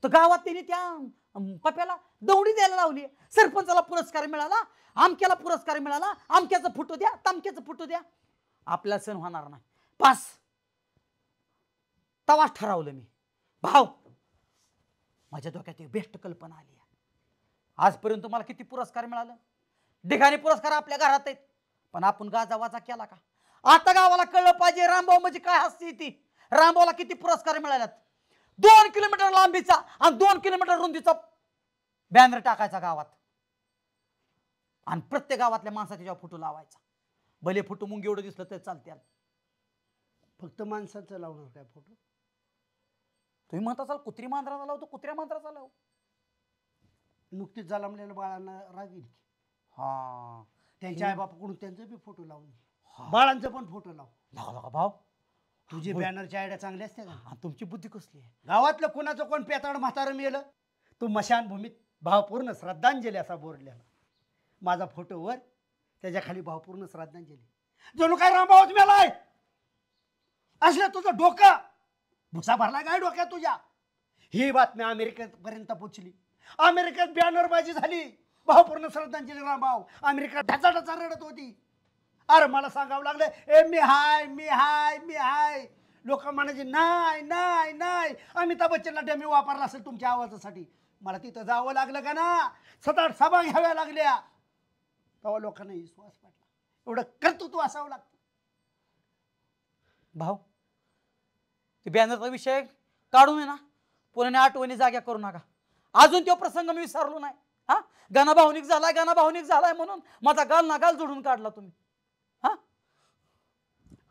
तर गावात त्यांनी त्या पप्याला दौडी द्यायला लावली. सरपंचाला पुरस्कार मिळाला, आमक्याला पुरस्कार मिळाला, आमक्याचा फोटो द्या, तमक्याचा फोटो द्या. आपला सण होणार नाही. पास तवाच ठरवलं मी. भाऊ, माझ्या डोक्यात एक बेस्ट कल्पना आली. आजपर्यंत मला किती पुरस्कार मिळालं, ढिगाणी पुरस्कार आपल्या घरात आहेत, पण आपण गाजावाजा केला का? आता गावाला कळलं पाहिजे रामभाऊ म्हणजे काय असते ती. रामभाऊला किती पुरस्कार मिळाल्यात. 2 किलोमीटर लांबीचा आणि 2 किलोमीटर रुंदीचा बॅनर टाकायचा गावात आणि प्रत्येक गावातल्या माणसाचा त्याच्यावर फोटो लावायचा. भले फोटो मुंगी एवढं दिसलं तर चालते. फक्त माणसाचं लावणार काय फोटो? तुम्ही म्हणत असाल कुत्री मांजराचा लावतो, कुत्र्या मांजराचा लाव. नुकतीच जन्मलेल्या बाळांना रागील. हा, त्यांच्या आई बापाकडून त्यांचे बी फोटो लावून, बाळांचा पण फोटो लाव. लावा भाऊ, तुझी बॅनरची आयडिया चांगली असते का? तुमची बुद्धी कसली आहे? गावातलं कोणाचं कोण पेताड म्हातारं मेलं, तू मशानभूमीत भावपूर्ण श्रद्धांजली असा बोर्डलेला, माझा फोटोवर त्याच्या खाली भावपूर्ण श्रद्धांजली. जणू काय रामभाऊच मेलाय. असलं तुझं डोकं भुसा भरला काय डोक्यात तुझ्या? ही बातमी अमेरिकेपर्यंत पोचली. अमेरिकेत बॅनरबाजी झाली, भावपूर्ण श्रद्धांजली रामभाऊ. अमेरिका ढचा रडत होती. अरे मला सांगावं लागलं, ए मी हाय मी हाय मी हाय. लोक म्हणायचे नाही नाही नाही, अमिताभ बच्चनला डमी वापरला असेल तुमच्या आवाजासाठी. मला तिथं जावं लागलं का ना, 7-8 सभा घ्याव्या लागल्या. तेव्हा लोकांना विश्वास पडला. एवढं कर्तृत्व असावं लागतं. भाऊ, ते बॅनरचा विषय काढून आहे ना, पुण्याने आठवणी जाग्या करू नका. अजून तो प्रसंग मी विसरलो नाही. हा, गाणं भावनिक झालाय म्हणून माझा गाल ना गाल जोडून काढला तुम्ही. हा,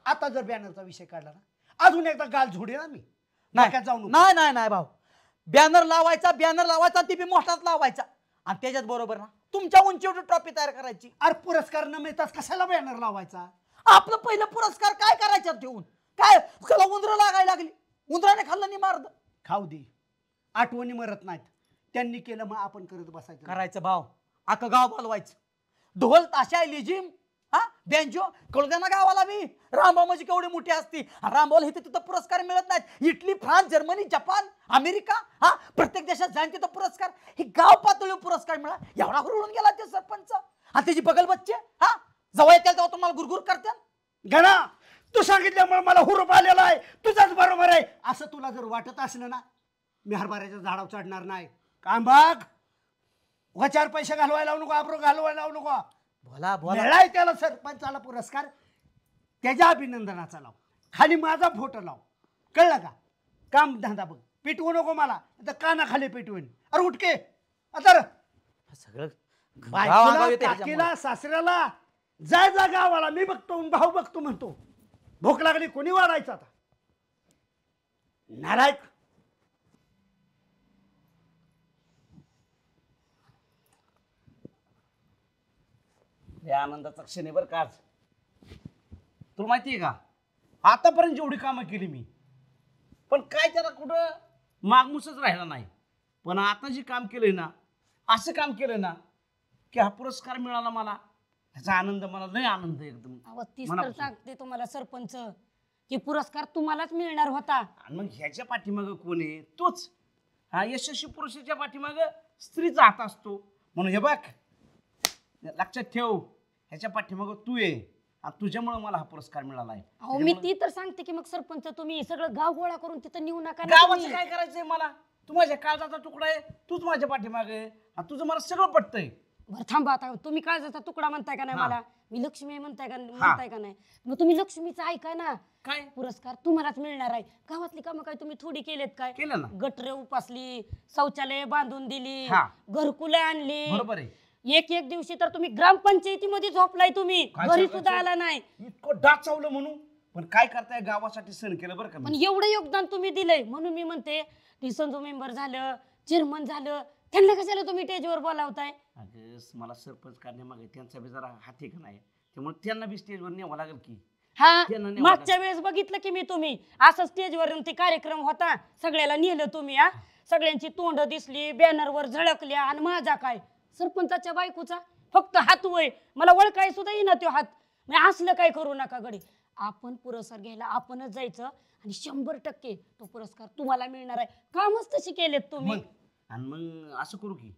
आता जर बॅनरचा विषय काढला ना, अजून एकदा गाल झोडे ना मी. नाही भाऊ, बॅनर लावायचा ती बी मोठाच लावायचा आणि त्याच्यात बरोबर ना तुमच्या उंचीवर ट्रॉफी तयार करायची. अरे पुरस्कार न मिळताच कशाला बॅनर लावायचा? आपलं पहिलं पुरस्कार काय करायचं ठेवून? काय त्याला उंदरं लागायला लागली, उंदराने खाल्लं नाही मारद. खाऊ दे, आठवणी मरत नाहीत. त्यांनी केलं मग आपण करत बसायचं. करायचं भाऊ, अख्खं गाव बोलवायचं. ढोल ताशा लेझिम, हा बेंजो कळू ना गावाला. मी रामभाऊ म्हणजे केवढी मोठी असती. रामभाऊला इथे तिथं पुरस्कार मिळत नाहीत. Italy, France, Germany, Japan, America, हा प्रत्येक देशात जाईन तिथं पुरस्कार. हे गाव पातळीवर पुरस्कार मिळा. एवढा हुरळून गेला ते सरपंच आणि त्याची बगल बच्चे. हा, जवळ येतील तेव्हा तुम्हाला गुरगुर करतात. गणा, तू सांगितल्यामुळे मला हुरूप आलेला आहे. तुझाच बरोबर आहे असं तुला जर वाटत असलं ना, मी हरभऱ्याच्या झाडावर चढणार नाही. काम बघ, 4 पैसे घालवायला लावू नको, आब्रू घालवायला लावू नको. बोला मिळाय त्याला सरपंचाला पुरस्कार, त्याच्या अभिनंदनाचा लाव, खाली माझा फोटो लाव. कळलं का? काम धंदा बघ, पिटवू नको मला, आता कानाखाली पिटवेन. अरे उठके आता सगळं काकीला सासऱ्याला जाय जा गावाला. मी बघतो, भाऊ बघतो म्हणतो. भूक लागली कोणी वाढायचं आता? नालायक. या आनंदाचा क्षण बर का. तुला माहितीये का, आतापर्यंत जेवढी कामं केली मी, पण काय त्याला कुठं मागमुसच राहिला नाही. पण आता जे काम केलंय ना, असं काम केलंय ना की हा पुरस्कार मिळाला मला, ह्याचा आनंद मला लय आनंद आहे एकदम. अहो तीच तर सांगते तुम्हाला सरपंच की पुरस्कार तुम्हालाच मिळणार होता. आणि मग ह्याच्या पाठीमागं कोण आहे? तोच. हा यशस्वी पुरुषाच्या पाठीमागं स्त्रीचा हात असतो. म्हणून हे बघ लक्षात ठेव, ह्याच्या पाठीमागं तू आहे आणि तुझ्यामुळे मला हा पुरस्कार मिळाला आहे. अहो मी ती तर सांगते की मग सरपंच तुम्ही सगळं गाव गोळा करून तिथं नेऊ नका. गावाचं काय करायचंय मला? तू माझ्या काळजाचा तुकडा आहे, तूच माझ्या पाठीमागे आहे, तुझं मला सगळं पटतंय. बरं थांबा आता, तुम्ही काळजाचा तुकडा म्हणताय का नाही मला, मी लक्ष्मी म्हणताय का नाही, मग तुम्ही लक्ष्मीचं ऐका ना. काय पुरस्कार तुम्हालाच मिळणार आहे. गावातली कामं काय तुम्ही थोडी केलेत काय? केलं ना. गटरे उपासली, शौचालय बांधून दिली, हा. घरकुलं आणली. बरोबर आहे. एक दिवशी तर तुम्ही ग्रामपंचायतीमध्ये झोपलाय, तुम्ही घरी सुद्धा आला नाही. इतकं डाचावलं म्हणून. पण काय करताय, गावासाठी सण केलं बरं का. पण एवढं योगदान तुम्ही दिलंय म्हणून मी म्हणते ती संजू मेंबर झालं, चेअरमन झालं, त्यांना कशाला तुम्ही स्टेजवर बोलावताय? अगं मला सरपंच करण्यामागे त्यांचा बी जरा हात आहे का नाही, त्यामुळे त्यांना बी स्टेजवर न्यावं लागेल की. हा मागच्या वेळेस बघितलं की मी तुम्ही असं स्टेजवर ते कार्यक्रम होता, सगळ्याला नेलं तुम्ही. हा सगळ्यांची तोंड दिसली, बॅनरवर झळकल्या, आणि माझा काय सरपंचाच्या बायकोचा फक्त हात वय, मला ओळखाय सुद्धा येईना तो हात. मी असलं काय करू नका गडी. आपण पुरस्कार घ्यायला आपणच जायचं आणि 100% तो पुरस्कार तुम्हाला मिळणार आहे. कामच तशी केलेत तुम्ही. आणि मग असं करू की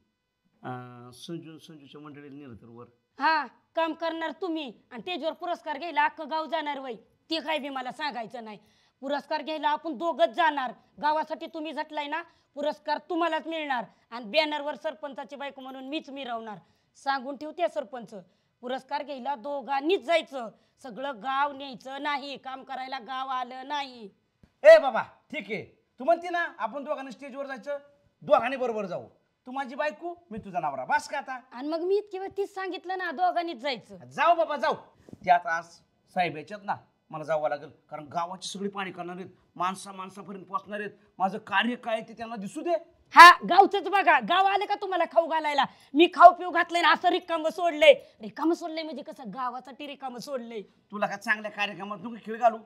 संजूच्या मंडळीला नेलं तर वर. हा काम करणार तुम्ही आणि स्टेजवर पुरस्कार घ्यायला अख्खं गाव जाणार वय, ते काय बी मला सांगायचं नाही. पुरस्कार घ्यायला आपण दोघंच जाणार. गावासाठी तुम्ही झटलाय ना, पुरस्कार तुम्हालाच मिळणार आणि बॅनरवर सरपंचाची बायको म्हणून मीच मिरवणार. सांगून ठेवते सरपंच, पुरस्कार घ्यायला दोघांनीच जायचं, सगळं गाव न्यायचं नाही, काम करायला गाव आलं नाही. ए बाबा ठीक आहे, तू म्हणते ना आपण दोघांनी स्टेजवर जायचं, दोघांनी बरोबर जाऊ. तू माझी बायको, मी तुझा नवरा, बस का आता. आणि मग मी इतकी वेळ तीच सांगितलं ना, दोघांनीच जायचं. जाऊ बाबा जाऊ. त्यात आज साहेब याच्यात ना मला जावं लागेल, कारण गावाची सगळी पाणी करणार आहेत, माणसापर्यंत पोहोचणार आहेत. माझं कार्य काय ते त्यांना दिसू दे. हा गावचंच बघा, गाव आले का तुम्हाला खाऊ घालायला. मी खाऊ पिऊ घातलंय ना, असं रिकामं सोडलंय म्हणजे कसं गावासाठी रिकामं सोडलंय. तुला काय चांगल्या कार्यक्रमात नको खेळ घालू,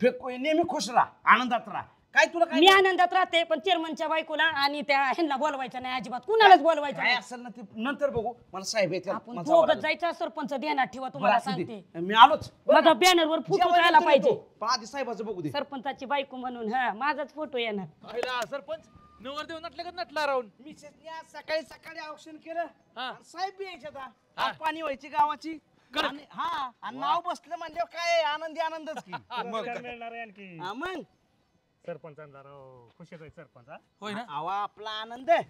फेको, नेहमी खुश राहा, आनंदात राहा. काय तुला काय? मी आनंदात राहते, पण चेअरमनच्या बायकोला आणि त्या ह्यांना बोलवायचं नाही, अजिबात कुणालाच बोलवायचं नाही. असेल ना ते नंतर बघू. मला साहेब येते, आपण दोघं जायचं. सरपंच ध्यानात ठेवा, तुम्हाला सांगते. मी आलोच. माझा बॅनरवर फोटो आला पाहिजे, पण आधी साहेबाचं बघू दे. सरपंचाची बायको म्हणून. हा माझाच फोटो येणार. पहिला सरपंच नवरदेव नटले का नटला राहून. मी सकाळी सकाळी औक्षण केलं, साहेब बी यायच्यात, पाणी व्हायची गावाची. आणि नाव बसलं म्हणजे काय आनंदी आनंदच की. मिळणार आहे आणखी. मग सरपंचांना खुशीच आहे सरपंच. होय ना. अहो आपला आनंद आहे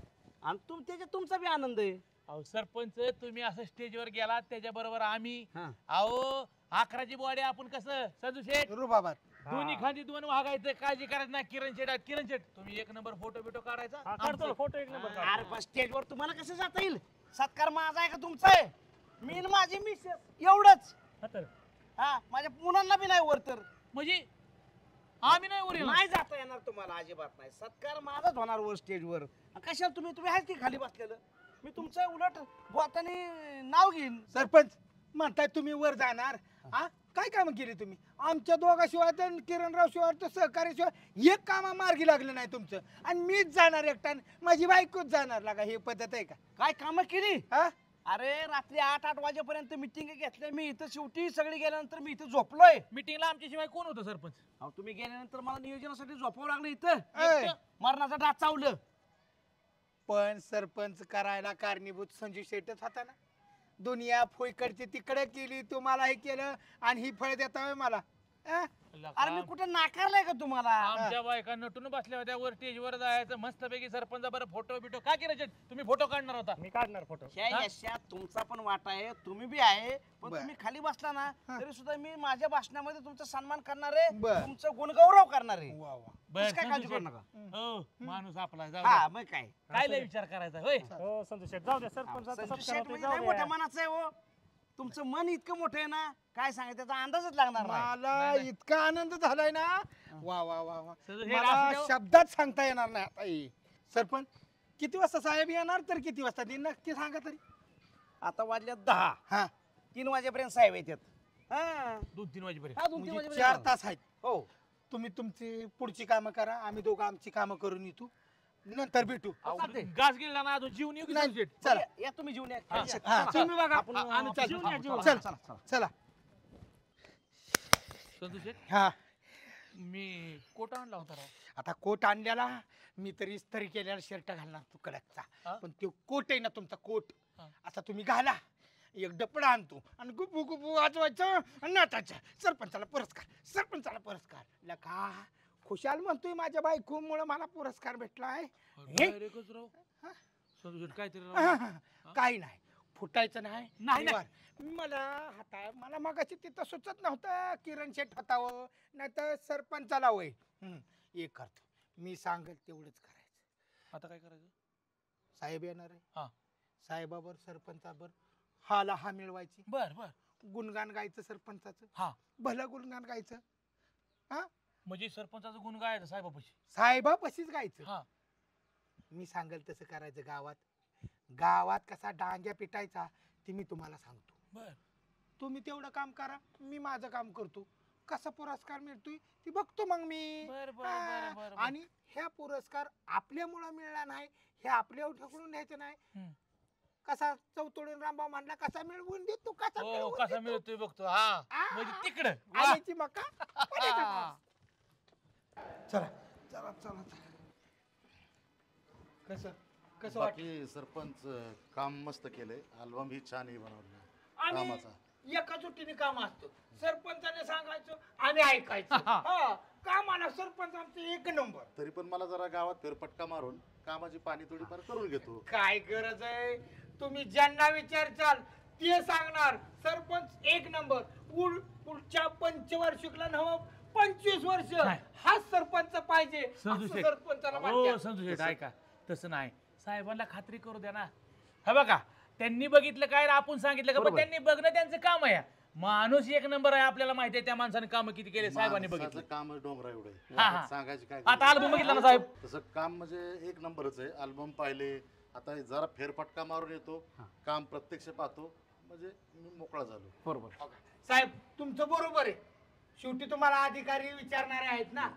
आणि तुमचा बी आनंद आहे. अहो सरपंच तुम्ही असं स्टेजवर गेलात, त्याच्या बरोबर आम्ही. अहो 11ची बॉडी आपण कसं संजू शेठ बाबा दोन्ही खांदी दोन वागायचं, काळजी करायचं नाही. किरण शेठ तुम्ही 1 नंबर फोटो बिटो काढायचा. Photo 1 number. अरे पण स्टेजवर तुम्हाला कसं जाता येईल? सत्कार माझा आहे का तुमचा आहे? मी माझी मिसेस एवढंच. हा माझ्या मुलांना बी नाही वर, तर म्हणजे आम्ही नाही वर नाही जाता येणार तुम्हाला, अजिबात नाही. सत्कार माझाच होणार वर स्टेजवर. कशाला तुम्ही आहेत की खाली बसलेलं? मी तुमचं उलट बोलताना नाव घेईन. सरपंच म्हणताय तुम्ही वर जाणार, हा काय काम केली तुम्ही? आमच्या दोघाशिवाय तर किरणराव शिवाय तर सहकार्याशिवाय एक कामा मार्गी लागलं नाही तुमचं, आणि मीच जाणार एकटान, माझी बायकोच जाणार लागा. ही पद्धत आहे का? काय कामं केली? हा अरे रात्री 8 वाजेपर्यंत मिटिंग घेतल्या मी इथं. शेवटी सगळी गेल्यानंतर मी इथं झोपलोय. मिटिंगला आमच्याशिवाय कोण होतं सरपंच? अहो तुम्ही गेल्यानंतर मला नियोजनासाठी झोपावं लागलं इथं. मरणाचा डाच चावलं. पण सरपंच करायला कारणीभूत संजू शेठच होता ना. दुनिया फोईकडची तिकडे केली, तुम्हाला हे केलं आणि ही फळ देता मला. अरे मी कुठे नाकारलंय का तुम्हाला? आमच्या बायका नटून बसल्या होत्या, वर स्टेजवर जायचं मस्तपैकी. सरपंच बरं फोटो बिटो काय केलं? तुम्ही फोटो काढणार होता. मी काढणार फोटो. यशात तुमचा पण वाटा आहे, तुम्ही बी आहे. पण तुम्ही खाली बसला ना तरी सुद्धा मी माझ्या भाषणामध्ये तुमचा सन्मान करणार आहे, तुमचं गुणगौरव करणार आहे. काय काळजी करू नका. हो माणूस आपला. हा मग काय लय विचार करायचा होय. हो संजू शेठ जाऊ द्या. सरपंच मोठ्या मनाचं आहे हो. तुमचं मन इतकं मोठं आहे ना, काय सांगायचं त्याचा अंदाजच लागणार नाही. मला इतका आनंद झालाय ना, वा वा वा वा, मला शब्दात सांगता येणार नाही. सरपंच किती वाजता साहेब येणार? तर किती वाजता ते नक्की सांगा तरी. आता वाजल्यात 10. हा 3 वाजेपर्यंत साहेब येतात. 2-3 वाजेपर्यंत. 2-3 4 तास आहेत. हो तुम्ही तुमची पुढची कामं करा, आम्ही दोघं आमची कामं करून येतो. नंतर भेटू घास गिळला ना अजून जीवन येऊ की नाही, संतोष शेठ? चला. या तुम्ही जेवून या हा. हा, तुम्ही बघा आपण, आम्ही चालतो. जेवून या, जेवून. चल चला. चला संतोष शेठ, हा मी कोट आणला होता राव. आता कोट आणलेला मी तरी इस्त्री केलेला शर्ट घालणार तू कडकचा पण तो कोट आहे ना तुमचा कोट आता तुम्ही घाला एक डपडा आणतो आणि गुपू गुपू वाजवायचं आणि नाचायचं सरपंचाला पुरस्कार लका खुशाल म्हणतोय माझ्या बायकोमुळे मला पुरस्कार भेटला आहे Direct राव. संतोष शेठ, काहीतरी राव. काही नाही फुटायचं नाही नाही. मला मगाशी तिथं सुचत नव्हतं किरण शेठ होतावं नाही तर सरपंचाला होय एक करतो मी सांगेल तेवढंच करायचं आता काय करायचं? साहेब येणार आहे हा. साहेबाबर सरपंचाबर हाला हा मिळवायची बर बर गुणगान गायचं सरपंचाचं हा. भलं गुणगान गायचं म्हणजे सरपंचाचं गुण गायचं साहेबापाशी. साहेबापाशीच गायचं हा. मी सांगेल तसं करायचं गावात कसा डांग्या पिटायचा ते मी तुम्हाला सांगतो बर तुम्ही तेवढं काम करा मी माझं काम करतो कसा पुरस्कार मिळतोय ती बघतो मग मी बर बर हा. बर बर आणि ह्या पुरस्कार आपल्यामुळे मिळला नाही हे आपल्यावर ठेवून द्यायचं नाही कसा चौतोडून रामभाऊ मांडला कसा मिळवून देतो कसा हो मिळवून कसा देतो. मिळतोय बघतो. हा म्हणजे तिकडं वा. आल्याची मका पडायचा पाऊस. चला चला चला कसं कसं वाटतं बाकी सरपंच काम मस्त केलंय अल्बम ही छान बनवलं आणि कामाचा एका सुट्टीने काम असतं सरपंचाने सांगायचं आणि ऐकायचं हा कामाला सरपंच आमचं एक नंबर तरी पण मला जरा गावात फेरफटका मारून कामाची पाणी थोडीफार करून घेतो काय गरज आहे तुम्ही ज्यांना विचारचाल ते सांगणार सरपंच एक नंबर पुढच्या पंचवार्षिकला नव 25 वर्ष हाच सरपंच पाहिजे असं सरपंचाला हो म्हणतात. संतोष शेठ ऐका तसं नाही साहेबांना खात्री करू द्या ना. हे बघा त्यांनी बघितलं काय रे, आपण सांगितलं का पण त्यांनी बघणं त्यांचं काम आहे. माणूस एक नंबर आहे आपल्याला माहिती आहे त्या माणसाने काम किती केले साहेबांनी बघितलं. काम डोंगरा एवढे हा, हा. सांगायची काय आता अल्बम बघितला ना साहेब तसं काम म्हणजे एक नंबरच आहे अल्बम पाहिले आता जरा फेरफटका मारून येतो काम प्रत्यक्ष पाहतो म्हणजे मी मोकळा झालो. बरोबर साहेब तुमचं बरोबर आहे शेवटी तुम्हाला अधिकारी विचारणारे आहेत ना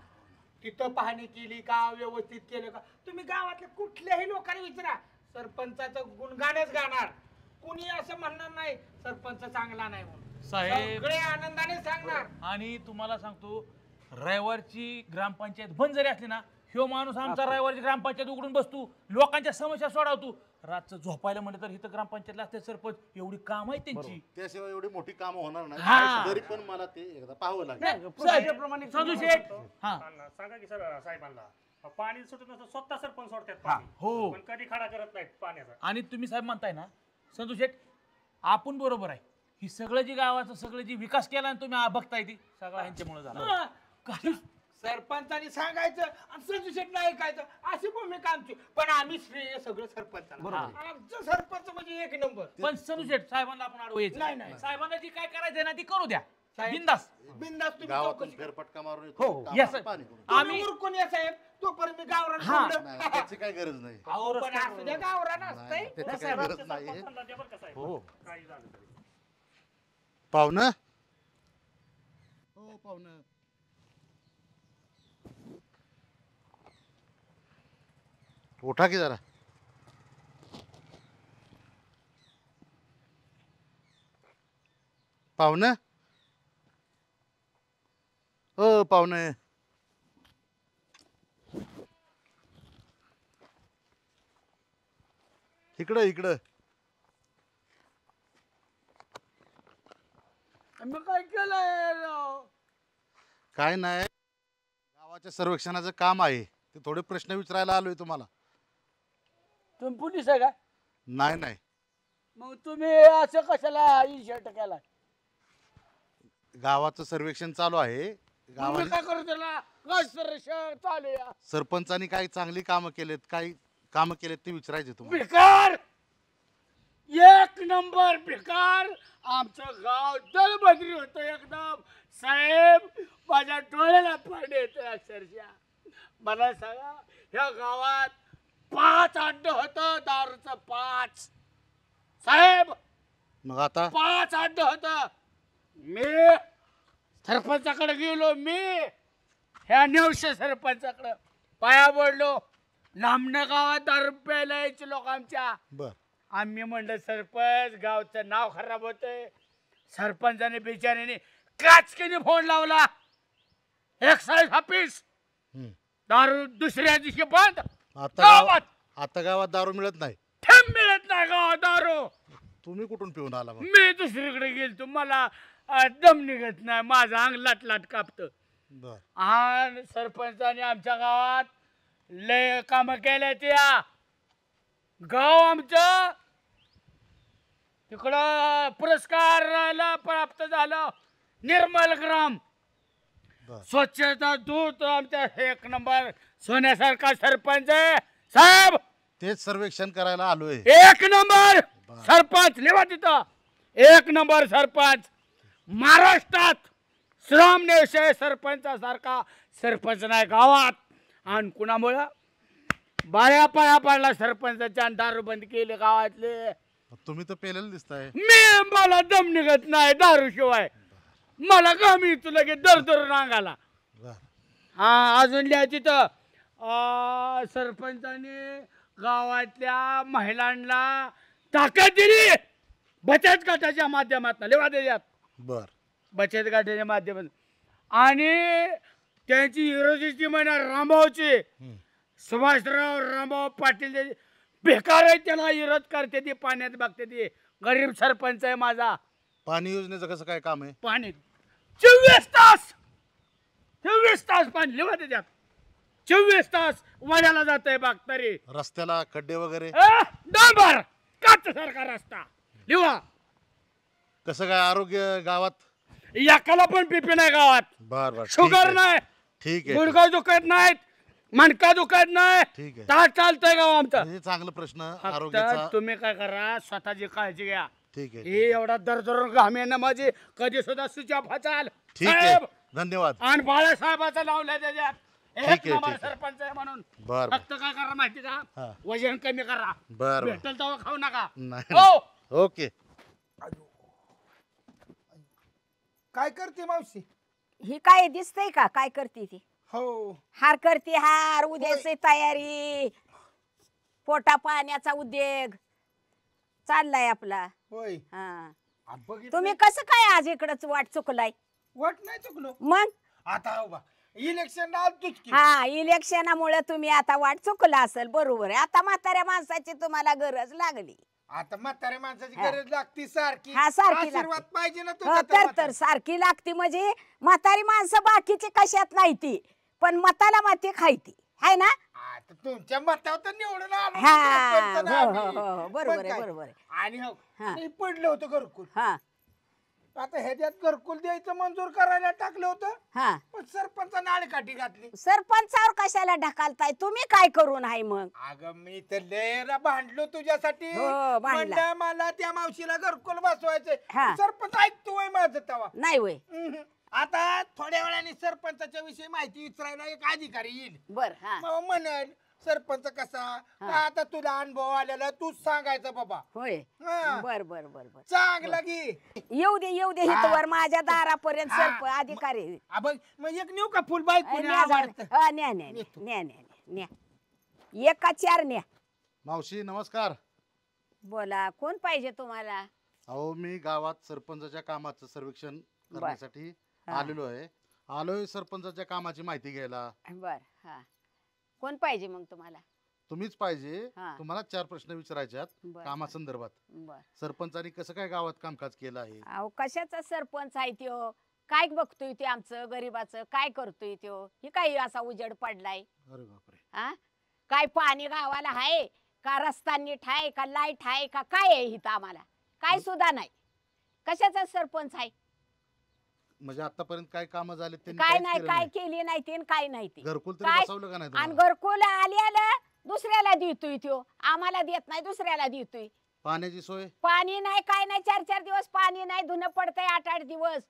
तिथं पाहणी केली का व्यवस्थित केलं का तुम्ही गावातल्या कुठल्याही लोकांना विचारा सरपंचाचं गुणगानच गाणार कोणी असं म्हणणार नाही सरपंच चांगला नाही म्हणून साहेब सगळे आनंदाने सांगणार. आणि तुम्हाला सांगतो रविवारची ग्रामपंचायत बंद जरी असली ना ह्यो माणूस आमचा रविवारची ग्रामपंचायत उघडून बसतो लोकांच्या समस्या सोडवतो. रातचं झोपायला म्हणलं तर इथं ग्रामपंचायतला असते सरपंच एवढी काम आहे त्यांची त्याशिवाय एवढी मोठी कामं होणार हा. नाही तरी पण मला ते एकदा पाहावं लागेल. संजू शेठ हा सांगा की सर साहेबांना पाणी सुटत नसतं स्वतः सरपंच सोडतात पाणी. हो पण कधी खडा करत नाहीत पाण्याचा. आणि तुम्ही साहेब म्हणताय ना संजू शेठ आपण बरोबर आहे ही सगळं जी गावाचं सगळं जी विकास केला ना तुम्ही बघताय ती सगळं ह्यांच्यामुळे झाला. काही सरपंचाने सांगायचं आणि संजू शेटला ऐकायचं अशी भूमिका आमची पण आम्ही श्रेय सगळं सरपंचाला आमचं सरपंच म्हणजे एक नंबर. पण संजू शेठ साहेबांना आपण अडवायचं नाही, नाही. साहेबांना जी काय करायचं ना ती करू द्या साहेब, बिंदास बिंदास तुम्ही गावातून चौकशी फेरफटका मारून हो, येतो yes, कामाचं sir. पाणी करून आम्ही आम्ही उरकून या साहेब तोपर्यंत मी गावरान हा. सोडलं. नाही, त्याची काही गरज नाही अहो पण असू द्या गावरान असतंय नाही, त्याची काही गरज नाही सरपंचांना द्या बरं का साहेब. हो. काही झालं तरी. पाहुणं हो पाहुणं उठा की जरा पाहुणं हो पाहुणे इकडं इकडं मी काय केलंय राव? काय नाही गावाच्या सर्वेक्षणाचं काम आहे ते थोडे प्रश्न विचारायला आलोय तुम्हाला. तुम्ही पोलीस आहे का नाही नाही मग तुम्ही असं कशाला इन्शर्ट केला गावाचं सर्वेक्षण चालू आहे तुम्ही काय करू त्याला काय सर्वेक्षण चालू आहे? सरपंचानी काही चांगली कामं केलेत काही कामं केलेत ते विचारायचे तुम्हाला. बेकार एक नंबर बेकार आमचं गाव दलबदरी होतं एकदम साहेब माझ्या डोळ्याला पाणी येतं अक्षरशः. मला सांगा ह्या गावात 5 अड्ड होतं दारूचं 5 साहेब मग आता 5 अड्ड होतं. मी सरपंचाकडे गेलो मी ह्या नेवशे सरपंचाकडे पाया पडलो लांबण्या गावात दारू प्यायला यायचे लोक आमच्या. बर. आम्ही म्हणलं सरपंच गावचं नाव खराब होतंय. सरपंचाने बिचाऱ्याने काचकीने फोन लावला एक्साईज ऑफिस. दारू दुसऱ्या दिवशी बंद. आता गावात दारू मिळत नाही. थेंब मिळत नाही गावात दारू. तुम्ही कुठून पिऊन आला? मी दुसरीकडे गेलतो. मला दम निघत नाही. माझं अंग लाट कापत. आणि सरपंचाने आमच्या गावात लय काम केल्या. त्या गाव आमचं तिकडं पुरस्काराला प्राप्त झालं. निर्मल ग्राम स्वच्छता दूत आमच्या 1 नंबर सोन्यासारखा सरपंच आहे साहेब. तेच सर्वेक्षण करायला आलोय. 1 नंबर सरपंच लिहा तिथं. 1 नंबर सरपंच महाराष्ट्रात. श्रमनिवशय सरपंचासारखा सरपंच नाही गावात. आणि कुणामुळं बाया पाया पडला सरपंचाच्या. दारू बंद केले गावातले. तुम्ही तर पेलेलं दिसताय. मला दम निघत नाही दारू शिवाय. मला कमी तुला लगेच दर अंगाला. हा अजून लिहा तिथं सरपंचाने गावातल्या महिलांना ताकद दिली बचत गटाच्या माध्यमातून. लिहा त्याच्यात. बर. बचत गटाच्या माध्यमातून. आणि त्यांची विरोधीची म्हणा रामभाऊची सुभाषराव रामभाऊ पाटील बेकार आहे. त्याला विरोध करते ती. पाण्यात बघते ती. गरीब सरपंच आहे माझा. पाणी योजनेचं कसं काय काम आहे? पाणी 24 तास 24 तास पाणी. लिहा त्याच्यात. 24 तास वड्याला जात आहे बाग तरी. रस्त्याला खड्डे वगैरे? डांबर काच सारखा रस्ता. लिहा. कसं काय आरोग्य गावात? एकाला पण बीपी नाही गावात. बर. शुगर नाही. ठीक आहे. गुडघा दुखत नाहीत. मणका दुखत नाही. ठीक आहे. ताट चालतंय गाव आमचं. चांगला प्रश्न आरोग्याचा. तुम्ही काय करा स्वतःची काळजी घ्या. ठीक आहे. हे एवढा दर घामेनं माझी कधी सुद्धा सुचा फचाल. ठीक आहे. धन्यवाद. आणि बाळासाहेबाचं लावलंय त्याच्यात. ठीक आहे, 1 नंबर ठीक आहे. सरपंच आहे म्हणून. बर. फक्त काय करा माहिती का? वजन कमी करा. बर. भेटल तेव्हा खाऊ नका. नाही. ओके. काय करते मावशी? ही काय दिसतंय का काय करते ती? हो. हार करते हार. उद्याची तयारी. पोटा पाण्याचा उद्योग चाललाय आपला. होय. हा. तुम्ही कसं काय आज इकडच वाट चुकलाय? वाट नाही चुकलो. मग आता इलेक्शन आलतोच की. हा इलेक्शनामुळे तुम्ही आता वाट चुकला असेल. बरोबर आहे. आता म्हाताऱ्या माणसाची तुम्हाला गरज लागली. आता म्हाताऱ्या माणसाची गरज लागती सारखी. हा सारखी आशीर्वाद पाहिजे ना तर सारखी लागती. म्हणजे म्हातारी माणसं बाकीची कशात नाही ती पण मताला माती खायती आहे ना. तुमच्या मतावर तर निवडून आलो. हा बरोबर आहे बरोबर आहे. आणि हो पडलं होतं घरकुल. आता ह्याच्यात घरकुल द्यायचं मंजूर करायला टाकलं होतं. पण सरपंचाने आडकाठी घातली. सरपंचावर कशाला ढकलताय तुम्ही? काय करून आहे मग? अगं मी तर लय भांडलो तुझ्यासाठी. म्हणलं मला त्या मावशीला घरकुल बसवायचंय. सरपंच ऐकतोय माझं तवा नाही वय. आता थोड्या वेळाने सरपंचाच्या विषयी माहिती विचारायला एक अधिकारी येईल. बर. म्हणाल सरपंच कसा आता तुला अनुभव आलेला तूच सांगायचं बाबा. होय. बर बर बर बर. चांगला की येऊ दे हितवर माझ्या दारापर्यंत सरप अधिकारी. मग एक नेऊ का फुल बाईक? न्या एका 4 न्या. मावशी नमस्कार. बोला कोण पाहिजे तुम्हाला? अहो मी गावात सरपंचाच्या कामाचं सर्वेक्षण करण्यासाठी आलेलो आहे. आलोय सरपंचाच्या कामाची माहिती घ्यायला. बर. हा कोण पाहिजे मग तुम्हाला? तुम्हीच पाहिजे. तुम्हाला 4 प्रश्न विचारायचे कामासंदर्भात. सरपंचानी कसं काय गावात कामकाज केलं आहे? अहो कशाचा सरपंच आहे त्यो? काय बघतोय ते आमचं गरीबाचं? काय करतोय त्यो? हे काय असा उजेड पडलाय? अरे बापरे. काय पाणी गावाला आहे का? रस्ता नीट आहे का? लाईट आहे का? काय आहे इथं आम्हाला? काय सुद्धा नाही. कशाचा सरपंच आहे? म्हणजे आतापर्यंत काय काम झाले? काय नाही काय केली नाही ते काय नाही ते. घरकुल तरी बसवलं का नाही? आणि घरकुल आल्याला दुसऱ्याला देतोय त्यो. आम्हाला देत नाही दुसऱ्याला देतोय. पाण्याची सोय? पाणी नाही काय नाही. 4-4 दिवस पाणी नाही. धुणं पडतंय 8-8 दिवस.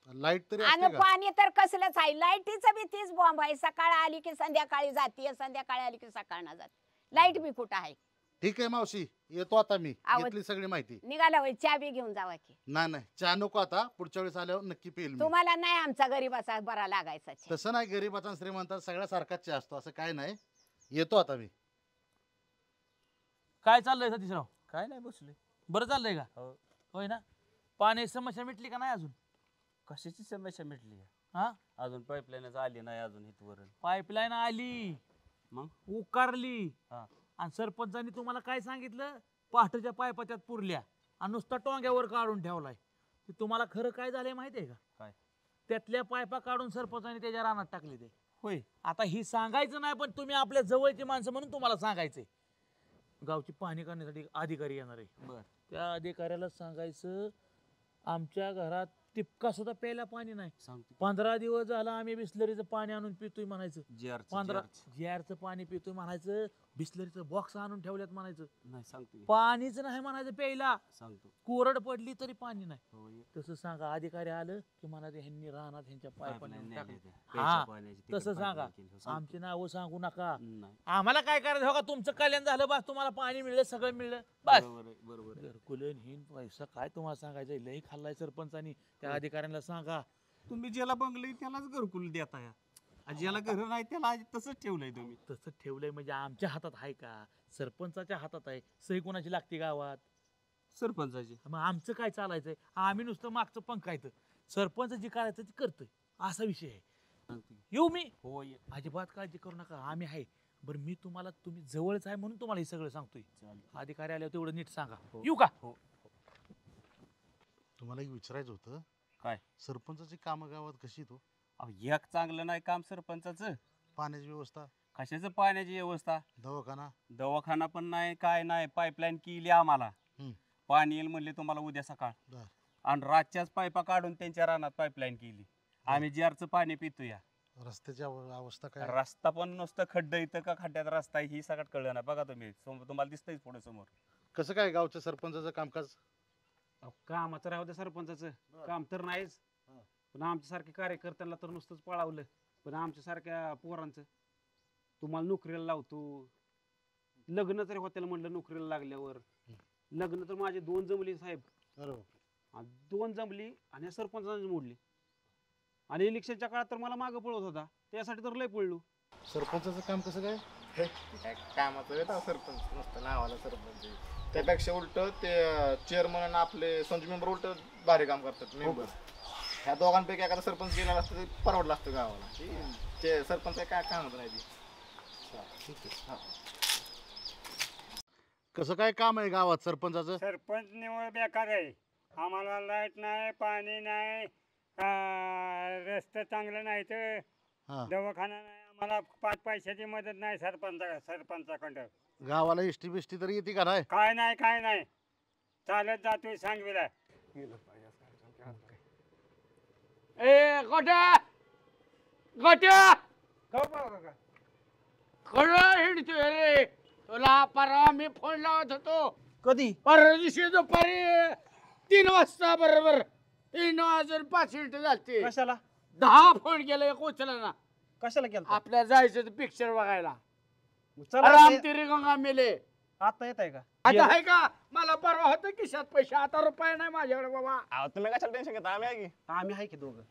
लाईट तरी आणि पाणी तर कसलंच आहे. लाईटीचं बी तीच बॉम्ब आहे. सकाळ आली की संध्याकाळी जाते. संध्याकाळी आली की सकाळना जाते. लाईट बी कुठं आहे? ठीक आहे मावशी येतो आता मी. घेतली सगळी माहिती. निघाला होय. चहा बी घेऊन जावा की. नाही चहा नको आता. पुढच्या वेळेस आल्यावर नक्की पेल. तुम्हाला नाही आमचा गरीबाचा बरा लागायचा. तसं नाही. गरीबाचा श्रीमंत सगळ्या सारखाच चहा असतो असं काय नाही. येतो आता मी. काय चाललंय सतीशराव? काय नाही बसले. बरं चाललंय का? होय ना. पाणी समस्या मिटली का नाही अजून? कशाची समस्या मिटली? हा अजून पाईपलाईनच आली नाही अजून इथवर. पाईपलाईन आली मग उकारली आणि सरपंचांनी तुम्हाला काय सांगितलं? पहाटेच्या पायपा त्यात पुरल्या आणि नुसता टोंग्यावर काढून ठेवलाय. ते तुम्हाला खरं काय झालंय माहितीये का? काय? त्यातल्या पायपा काढून सरपंचांनी त्याच्या रानात टाकले ते. होय. आता ही सांगायचं नाही, पण तुम्ही आपल्या जवळची माणसं म्हणून तुम्हाला सांगायचंय. गावची पाहणी करण्यासाठी अधिकारी येणार आहे. बर. त्या अधिकाऱ्याला सांगायचं आमच्या घरात टिपका सुद्धा प्यायला पाणी नाही. 15 दिवस झाला आम्ही बिस्लरीचं पाणी आणून पितोय म्हणायचं. 15 JRचं पाणी पितोय म्हणायचं. बिस्लरीचं बॉक्स आणून ठेवल्यात म्हणायचं. नाही सांगतो. पाणीच नाही म्हणायचं प्यायला. सांगतो. कोरड पडली तरी पाणी नाही. तसं सांगा. अधिकारी आलं की म्हणायचं ह्यांनी राहणार ह्यांच्या तसं सांगा. आमची नावं सांगू नका. आम्हाला काय करायचं? हो का, तुमचं कल्याण झालं बस. तुम्हाला पाणी मिळलं, सगळं मिळलं बस. बरोबर. घरकुलन हिन पैसा काय तुम्हाला सांगायचं? लई खाल्लाय सरपंचानी. त्या अधिकाऱ्यांना सांगा. तुम्ही ज्याला बंगले त्यालाच घरकुल देताय. ज्याला घर नाही त्याला तसंच ठेवलंय तुम्ही. तसं ठेवलंय म्हणजे आमच्या हातात आहे का? सरपंचाच्या हातात आहे. सही कोणाची लागते गावात? सरपंचाची. मग आमचं काय चालायचंय? आम्ही नुसतं मागचं पंखायचं. सरपंच जे करायचं ते करतोय, असा विषय आहे. येऊ मी? हो. अजिबात काळजी करू नका, आम्ही आहे. बरं मी तुम्हाला, तुम्ही जवळच आहे म्हणून तुम्हाला हे सगळं सांगतोय. अधिकारी आल्यावर तेवढं नीट सांगा. येऊ का? हो. तुम्हाला एक विचारायचं होतं. काय? सरपंचाची कामं गावात कशी तो? एक चांगलं नाही काम सरपंचाचं. पाण्याची व्यवस्था? कशाचं पाण्याची व्यवस्था? दवाखाना पण नाही, काय नाही. पाईपलाईन केली आम्हाला. पाणी येईल म्हणले तुम्हाला उद्या सकाळ. आणि रातच्याच पाईपा काढून त्यांच्या रानात पाईपलाईन केली. आम्ही JRचं पाणी पितो. या रस्त्याची अवस्था काय? रस्ता पण नुसतं खड्डं इथं का खड्ड्यात रस्ता ही सगळं कळलं ना. बघा तुम्ही, तुम्हाला दिसतंय पुढे समोर. कसं काय गावच्या सरपंचाचं कामकाज? कामाचं राहू द्या सरपंचाचं. काम तर नाहीच, पण आमच्यासारख्या कार्यकर्त्यांना तर नुसतंच पळावलं. पण आमच्यासारख्या पोरांचं तुम्हाला नोकरीला लावतो. लग्न तरी होत्याला म्हणलं नोकरीला लागल्यावर. लग्न तर माझे 2 जमली साहेब. 2 जमली आणि सरपंचाने मोडली. आणि इलेक्शनच्या काळात तर मला मागं पळत होता. त्यासाठी तर लय पळलो. सरपंचाचं काम कसं काय? कामाचं येतं सरपंच, नुसतं नावाला सरपंच. त्यापेक्षा उलट ते चेअरमन आपले संजू मेंबर उलट भारी काम करतात. मेंबर ह्या दोघांपैकी एखादा सरपंच गेलेला असतं ते परवडलं असतं गावाला. ते सरपंच काय कामच नाही. कसं काय काम आहे गावात सरपंचाचं? सरपंच निवड बेकार आहे. आम्हाला लाईट नाही, पाणी नाही, रस्ते चांगले नाहीत, दवाखाना नाही. आम्हाला 5 पैशाची मदत नाही सरपंचाकडं. गावाला एसटी बिस्टी तरी येते का नाही? काय नाही, काय नाही. चालत जातोय सांगवीला. ए गोट्या गोट्या खरं हिंडतोय रे. तुला परवा मी फोन लावत होतो. कधी? परवा दिवशी दुपारी 3 वाजता बरोबर. 3 वाजून 5 मिनिटं झालती. कशाला? 10 फोन केला, एक उचला ना. कशाला केलं? आपल्या जायचं पिक्चर बघायला. चला. राम तेरी गंगा मेले. आता येत आहे का? आता आहे का? मला परवा होतं खिशात पैसे, आता रुपये नाही माझ्याकडे बाबा. तुम्ही कशाला टेन्शन घेता? आम्ही आहे की. आम्ही आहे की दोघं.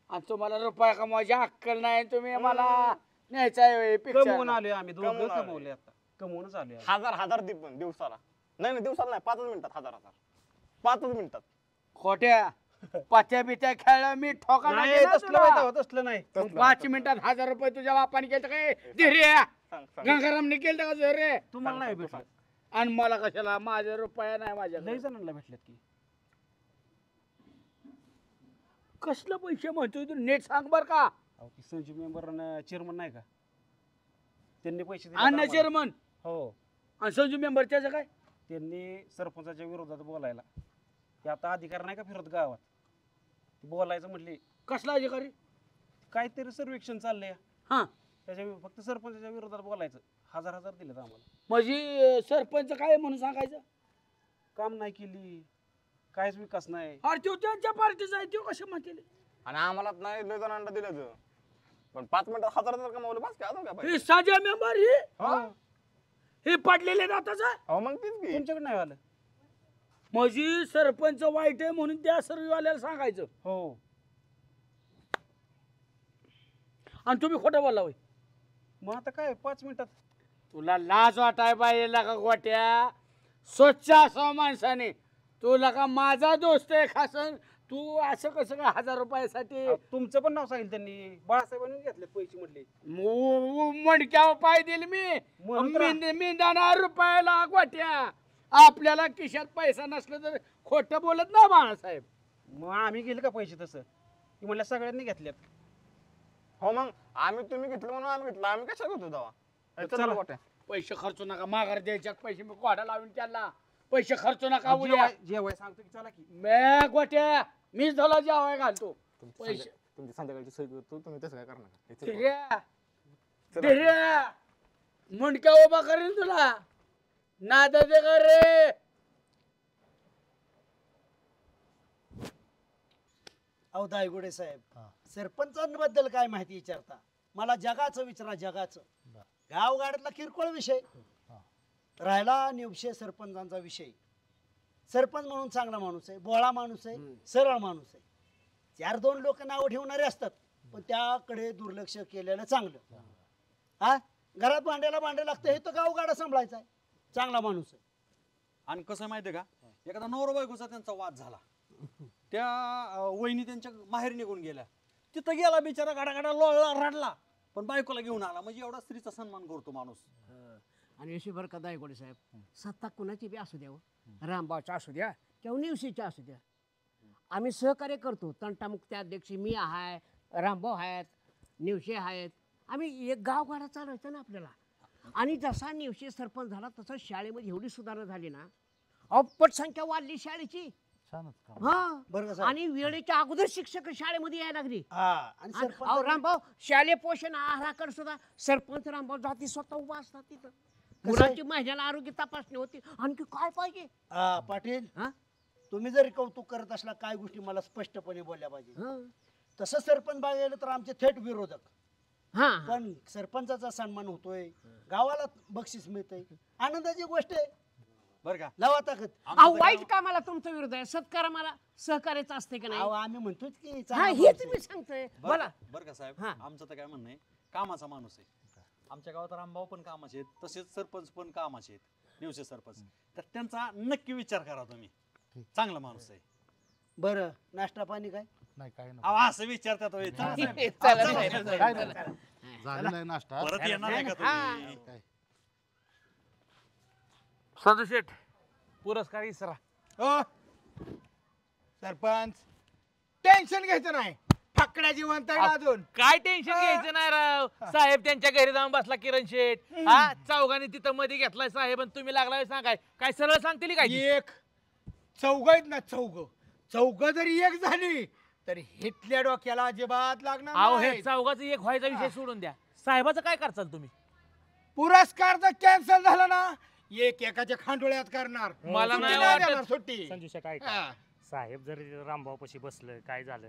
आणि तुम्हाला रुपया कमवायची अक्कल नाही. तुम्ही मला न्यायचा पिक्चर. कमवून आलोय आम्ही दोघं. कमवले आता. कमवूनच आलोय. 1000 दिवसाला. नाही दिवसाला नाही, 5 मिनिटात 1000. 5 मिनिटात. खोट्या पात्या बित्या खेळला मी ठोका नाही. तसलं नाही. 5 मिनिटात 1000 रुपये तुझ्या बापाने केलं काय? धीरे गंगारामने केलं का धीरे? तुम्हाला नाही भेटलं. आणि मला कशाला? माझ्या रुपया नाही माझ्या. लई जणांना भेटलेत की. कसलं पैसे म्हणतोय तू? नेट सांग बर का. संजू मेंबर चेअरमन नाही का, त्यांनी पैसे अण्णा चेअरमन. हो. आणि संजू मेंबर त्याचं काय? त्यांनी सरपंचाच्या विरोधात बोलायला. ते आता अधिकारी नाही का फिरत गावात, बोलायचं म्हटले. कसला अधिकारी? काहीतरी सर्वेक्षण चाललंय. हा. त्याच्या फक्त सरपंचाच्या विरोधात बोलायचं. 1000 दिलेत आम्हाला. म्हणजे सरपंच काय म्हणून सांगायचं? काम नाही केली, काहीच विकास नाही. अरे तो त्यांच्या पार्टीचा आहे, तो कसं म्हणतील? आणि आम्हाला नाही लय जणांना दिलं. पण 5 मिनिटात 1000 कमावले बस काय? अजून काय पाहिजे? ही साजा मेंबर ही पडलेले जाताचा. हो मग तीच की. तुमच्याकडे नाही आलं म्हणजे सरपंच वाईट आहे म्हणून त्या सर्वेवाल्याला सांगायचं. हो. आणि तुम्ही खोटं बोलला होय. मग आता काय 5 मिनिटात तुला लाज वाटाय पाहिजे का गोट्या? स्वच्छ असावं माणसाने. तुला का माझा दोस्त आहे खासन, तू असं कसं काय 1000 रुपयासाठी? तुमचं पण नाव सांगितलं त्यांनी, बाळासाहेबांनी घेतले पैसे म्हटले. मणक्यावर पाय दिले मी 10 रुपयाला गोट्या. आपल्याला खिशात पैसा नसला तर खोटं बोलत ना बाळासाहेब. मग आम्ही गेले का पैसे तसं? ती म्हणल्या सगळ्यांनी घेतल्यात. हो मग आम्ही तुम्ही घेतलं म्हणून आम्ही घेतलं. आम्ही कशा घेतो तेव्हा? चला गोट्या. पैसे खर्चू नका, माघार द्यायच्यात पैसे. मी कोडा लावून त्याला पैसे खर्चू नका. उद्या जेवाय सांगतो की चला की. मी गोट्या मीच झाला जेवाय घालतो. पैसे तुमची संध्याकाळची सोय करतो, तुम्ही तसं काय करणार? मुंडक्या उभा करेन तुला. नादा दे का रे? अहो दायगुडे साहेब, सरपंचांबद्दल काय माहिती विचारता? मला जगाचं विचारा, जगाचं. गावगाड्यातला किरकोळ विषय राहिला. नेवशे सरपंचांचा विषय. सरपंच म्हणून चांगला माणूस आहे, बोळा माणूस आहे, सरळ माणूस आहे. 4-2 लोक नावं ठेवणारे असतात, पण त्याकडे दुर्लक्ष केलेलं चांगलं. हा, घरात भांड्याला भांडे लागतं, हे तर गावगाडा सांभाळायचा आहे. चांगला माणूस आहे. आणि कसं माहितीये का, एखादा नवरा बायकोचा त्यांचा वाद झाला, त्या वहिनी त्यांच्या माहेर निघून गेल्या. तिथं गेला बिचारा, गाडा लोळला, रडला, पण बायकोला घेऊन आला. म्हणजे एवढा स्त्रीचा सन्मान करतो माणूस. आणि अशी बरं का दायगोडे साहेब, सत्ता कुणाची बी असू द्या, रामभाऊच्या असू द्या किंवा निवशीच्या असू द्या, आम्ही सहकार्य करतो. तंटामुक्ती अध्यक्ष मी आहे, रामभाऊ आहेत, निवशे आहेत. आम्ही एक गावगाडा चालवायचा ना आपल्याला. आणि जसा निवशे सरपंच झाला तसं शाळेमध्ये एवढी सुधारणा झाली ना, अप्पट संख्या वाढली शाळेची. हा, आणि वेळेच्या अगोदर शिक्षक शाळेमध्ये यायला लागली. रामभाऊ शालेय पोषण आहाराकडे सुद्धा सरपंच रामभाऊ जाती स्वतः उभा असतात तिथं. मुलांची महिन्याला आरोग्य तपासणी होती. आणखी काय पाहिजे? पाटील, तुम्ही जरी कौतुक करत असला, काय गोष्टी मला स्पष्टपणे बोलल्या पाहिजे. तसं सरपंच बघायला तर आमचे थेट विरोधक. पण सरपंचाचा सन्मान होतोय, गावाला बक्षीस मिळतंय, आनंदाची गोष्ट आहे. बरं का, लावा ताकद. वाईट कामाला तुमचा विरोध आहे, सत्कार मला सहकार्याचा असते का नाही? आम्ही म्हणतोच की हेच मी सांगतोय. बोला. बरं का साहेब, आमचं तर काय म्हणणं आहे, कामाचा माणूस आहे. आमच्या गावात रामभाऊ पण कामाचे आहेत, तसेच सरपंच पण कामाचे आहेत, निवशे सरपंच. तर त्यांचा नक्की विचार करा तुम्ही. चांगला माणूस आहे. बरं, नाश्ता पाणी काय? नाही, काय असं विचारतात होय. झालेला आहे नाश्ता. परत येणार आहे का तुम्ही? संजू शेठ, पुरस्कार इसरा. सरपंच टेन्शन घ्यायचं नाही, फाकड्या जिवंत आहे अजून. काय टेन्शन घ्यायचं नाही राव. साहेब त्यांच्या घरी जाऊन बसला किरण शेठ. हा, चौघांनी तिथं मध्ये घेतलाय साहेब, आणि तुम्ही लागलाय सांगाय. काय सरळ सांगतील काय? एक चौघ आहेत ना, चौघ जरी एक झाली तर हिटल्या डोक्याला अजिबात लागणार अहो, हे नाही. चौघाचं एक व्हायचा विषय सोडून द्या. साहेबाचं काय करचाल तुम्ही? पुरस्कार जर कॅन्सल झाला ना, एक एकाच्या खांडोळ्यात करणार. मला नाही देणार वाटत. सुट्टी. संजूशा काय साहेब जरी रामभाऊपाशी बसलं, काय झालं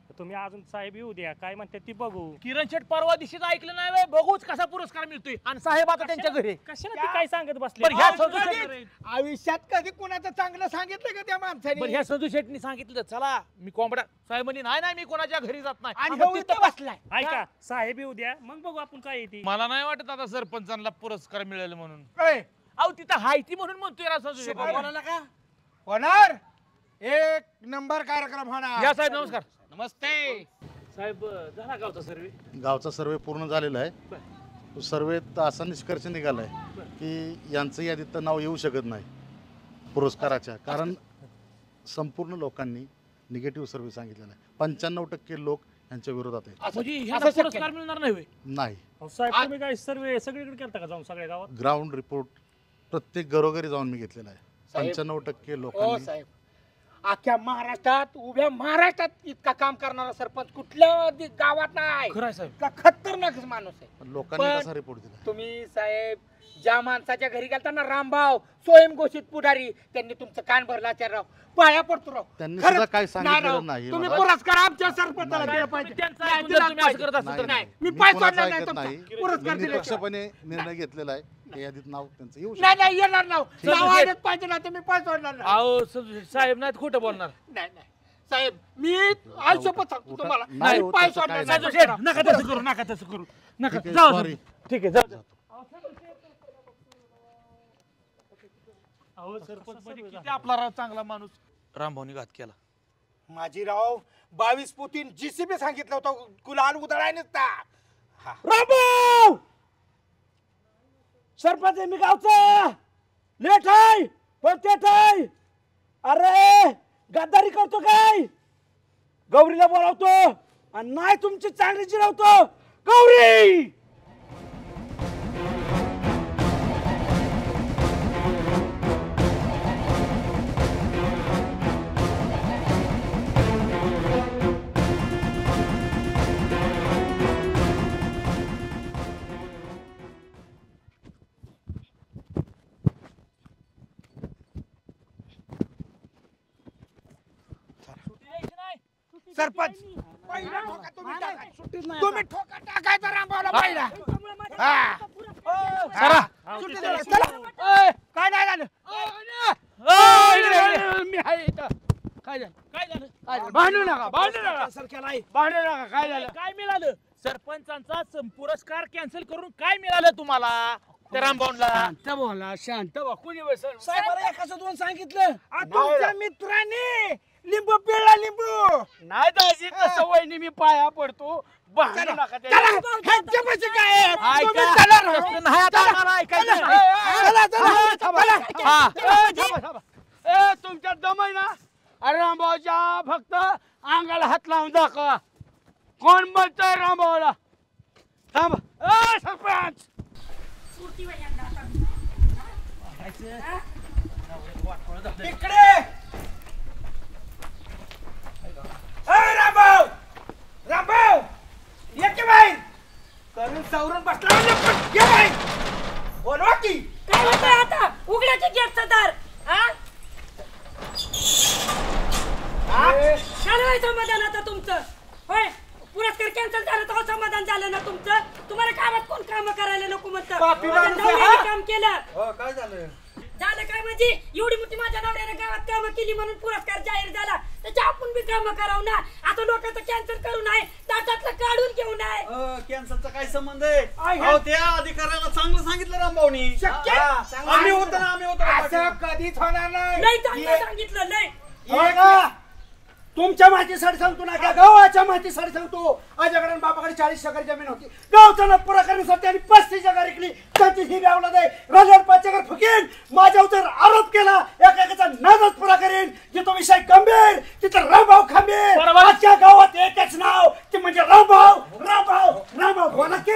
तर तुम्ही अजून साहेब येऊ द्या, काय म्हणतात ती बघू. किरण शेठ परवा दिवशीच ऐकलं नाही व्हय? बघूच कसा पुरस्कार मिळतोय, आणि साहेब आता त्यांच्या घरी. कशाला ती काय सांगत बसले? पण ह्या संजू शेठ- आयुष्यात कधी कुणाचं चांगलं सांगितलं का त्या माणसाने? बरं, ह्या संजू शेठनी सांगितलं चला मी कोंबडा. साहेब म्हणे नाही मी कोणाच्या घरी जात नाही. आणि आता हो तिथं इथं बसलाय. ऐका, साहेब येऊ द्या, मग बघू आपण काय येते. मला नाही वाटत आता सरपंचांना पुरस्कार मिळेल म्हणून. ए, अहो तिथं हायती म्हणून म्हणतोय रा संजू शेठ. का होणार? एक नंबर कार्यक्रम होणार. या साहेब नमस्कार. नमस्ते साहेब, झाला गावचा सर्वे? गावचा सर्वे पूर्ण झालेला आहे. सर्वेत असा निष्कर्ष निघालाय की यांचं यादीत तर नाव येऊ शकत नाही पुरस्काराच्या, कारण संपूर्ण लोकांनी निगेटिव्ह सर्वे सांगितलेला आहे. 95% लोक यांच्या विरोधात आहेत. म्हणजे ह्याला पुरस्कार मिळणार नाही व्हय? नाही. साहेब तुम्ही काय सर्वे सगळीकडे केलता का जाऊन सगळ्या गावात? ग्राउंड रिपोर्ट प्रत्येक घरोघरी जाऊन मी घेतलेला आहे. 95% लोकांनी. साहेब, अख्ख्या महाराष्ट्रात, उभ्या महाराष्ट्रात इतका काम करणारा सरपंच कुठल्या गावात नाही. खरं साहेब, इतका खतरनाक माणूस आहे. लोकांनी कसा रिपोर्ट दिला? तुम्ही साहेब ज्या माणसाच्या घरी गेलता ना, रामभाऊ स्वयंघोषित पुढारी, त्यांनी तुमचं कान भरला आचार्यराव, पाया पडतो राव. त्यांनी खरंच सुद्धा काय नाही सांगितलेलं राव. नाही. तुम्ही मला- पुरस्कार आमच्या सरपंचाला दिला पाहिजे. त्यांचं नाही, ऐकून दिलाच जर तुम्ही असं करत पाहिजे. असाल तर नाही, नाही. मी पाय कोणाचं सोडणार नाही ऐकत तुमचा. नाही. पुरस्कार मी दिल्याशिवाय. निष्पक्षपणे निर्णय घेतलेला आहे. या यादीत नाव त्यांचं येऊ नाही शकतं. नाही येणार नाव. नाव आलंच पाहिजे ना, तुम्ही पाय सोडणार नाही. अहो संजू शेठ, साहेब नाहीत खोटं बोलणार. नाही नाही साहेब, मी आयुष्यपत सांगतो तुम्हाला, नाही मी होत पाय तसं सोडणार काय नाही. संजू शेठ, नका तसं करू, नका तसं करू, नका. ठीक आहे, जाऊ sorry. ठीक आहे जाऊ. अहो सरपंच म्हणजे किती आपला राव चांगला माणूस रामभाऊनी घात केला. माझी राव 22 पोतीन जीसीबी सांगितलं होतं गुलाल उधळाय नसता. रामभाऊ सरपंच आहे मी गावचा लेट आहे पण तेट आहे. अरे गद्दारी करतो काय गौरीला बोलावतो आणि नाही तुमची चांगली जिरवतो. गौरी सरपंच पहिला ठोका तुम्ही टाकाय. तुम्ही ठोका टाकायचा रामभाऊला पहिला. चला. सुट्टी द्या. चला. काय नाही झालं मी आहे इथं. काय झालं भांडू नका भांडू नका भांडू नका. काय झालं काय मिळालं सरपंचांचा पुरस्कार कॅन्सल करून काय मिळालं तुम्हाला त्या रामभाऊला? शांत बोला शांत बा. कुणी बसल साहेबाला एकाचं दोन सांगितलं. तुमच्या मित्रांनी लिंबू पिळला लिंबू नाही दाजी तसं वहिनी मी पाया पडतो. भांडू नका ह्यांच्यापाशी काय आहे? तुम्ही चला राव. नाही आता आम्हाला ऐकायचं चला. नाही. चला, चला. चला. हा. थांबा, थांबा. तुमच्या दम आहे ना. अरे रामभाऊच्या फक्त अंगाला हात लावून दाखवा. कोण बोलतोय रामभाऊला? थांबा. सरपंच इकडे. रामभाऊ रामभाऊ ये की बाई करून सवरून बसला. ये बाई बोलवा की काय होतंय आता उघड्या की गेटचं दार. काय समाधान आता तुमचं? होय पुरस्कार कॅन्सल झाला तर समाधान झालं ना तुमचं? तुम्हाला कामात कोण काम करायला नको म्हणतं. काम केलं काय झालं झालं काय म्हणजे एवढी मोठी माझ्या नवऱ्याने गावात कामं केली म्हणून पुरस्कार जाहीर झाला. त्याच्या आपण बी कामं करावं ना. आता लोकांचं कॅन्सल करू नये ताटातलं काढून घेऊ नये. कॅन्सरचा काय संबंध आहे? अहो त्या अधिकाऱ्याला चांगलं सांगितलं रामभाऊनी. आम्ही होतो ना आम्ही होतो. असं कधीच होणार नाही. नाही चांगलं सांगितलं नाही. तुमच्या माहितीसाठी सांगतो ना का गावाच्या माहितीसाठी सांगतो. माझ्याकडे बाबाकडे 40 एकर जमीन होती. गावचा नाद पुरा करण्यासाठी त्यांनी 35 एकर विकली. त्यांची ही व्यावला जाई राजवाड 5 एकर फुकेन. माझ्यावर जर आरोप केला एका नादच पुरा करेन. जिथं विषय गंभीर तिथं रामभाऊ खंबीर. आजच्या गावात एकच नाव ते म्हणजे रामभाऊ रामभाऊ रामभाऊ. बोला की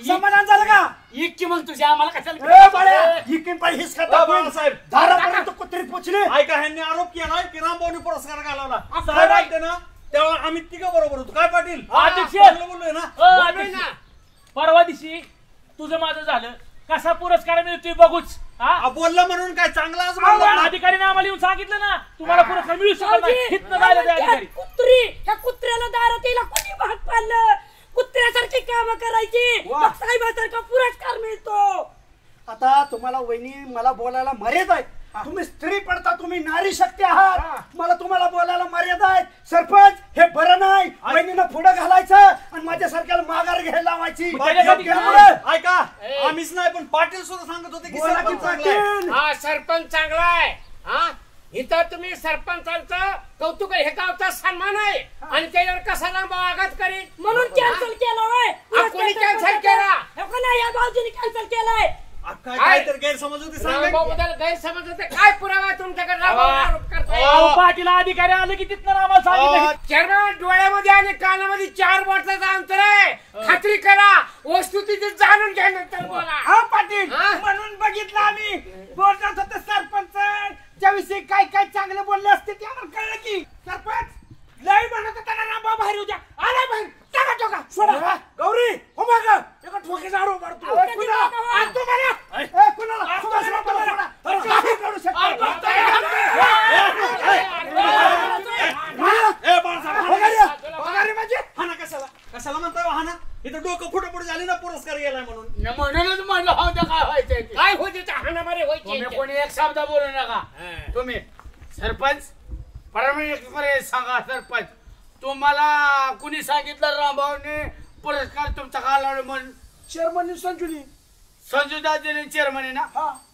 समाधान झालं का? इतकी मग तुझ्या आम्हाला कशाला इकीन पाहिजे हिस खाता साहेब दारापर्यंत कुत्री पोचले. ऐका ह्यांनी आरोप केलाय की रामभाऊनी पुरस्कार घालवला. साहेब ऐकते ना तेव्हा आम्ही तिघं बरोबर होतो. काय पाटील बोललोय ना. परवा दिवशी तुझं माझं झालं कसा पुरस्कार मिळतोय बघूच. बोलला म्हणून काय चांगलाच अधिकारीने आम्हाला येऊन सांगितलं ना तुम्हाला पुरस्कार मिळू शकत नाही. हितनं झालं ते अधिकारी. कुत्री ह्या कुत्र्याला दारात यायला कोणी भाग पाडलं? कुत्र्यासारखी कामं करायची मग साहेबासारखा पुरस्कार मिळतो. आता तुम्हाला वहिनी मला बोलायला मर्यादा आहे. तुम्ही स्त्री पडता तुम्ही नारी शक्ती आहात. मला तुम्हाला बोलायला मर्यादा आहे. सरपंच हे बरं नाही. वहिनीनं पुढे घालायचं आणि माझ्यासारख्याला माघार घ्यायला लावायची. ऐका आम्हीच नाही पण पाटील सुद्धा सांगत होते की पाटील हा सरपंच चांगला आहे. हा इथं तुम्ही सरपंचांचं कौतुक हे गावचा सन्मान आहे आणि त्याच्यावर कसा लांबा आघात करीन म्हणून कॅन्सल केलं. कोणी कॅन्सल केला? या भाऊजीने कॅन्सल केलाय. काय तर गैरसमज होते. गैरसमज होते. काय पुरावा तुमच्याकडे आरोप करताय? पाटील अधिकारी आले की तिथनं आम्हाला सांगितलं. चरण डोळ्यामध्ये आणि कानामध्ये 4 बोटाचं अंतर आहे. खात्री करा वस्तुस्थिती जाणून घ्यानंतर बोला. हा पाटील म्हणून बघितलं आम्ही बोलत होते सरपंच ज्याविषयी काय काय चांगले बोलले असते ते आम्हाला कळलं की सरपंच लय म्हणत होता रामभाऊ बाहेर उद्या आला बाहेर टाका टोका सोडा. गौरी हो माग एका ठोकीचा आरोप मारतो. कशाला म्हणताय वाहना इथं डोकं फुटं पुढे झाली ना पुरस्कार गेलाय म्हणून. म्हणूनच म्हणलं हो काय व्हायचंय काय होते हाणामारे व्हायचे. तुम्ही कोणी एक शब्द बोलू नका. तुम्ही सरपंच परमेश्वर सांगा. सरपंच तुम्हाला कुणी सांगितलं रामभाऊने पुरस्कार तुमचा घालवला म्हणून? चेअरमन संजूनी संजू दादाने चेअरमन ना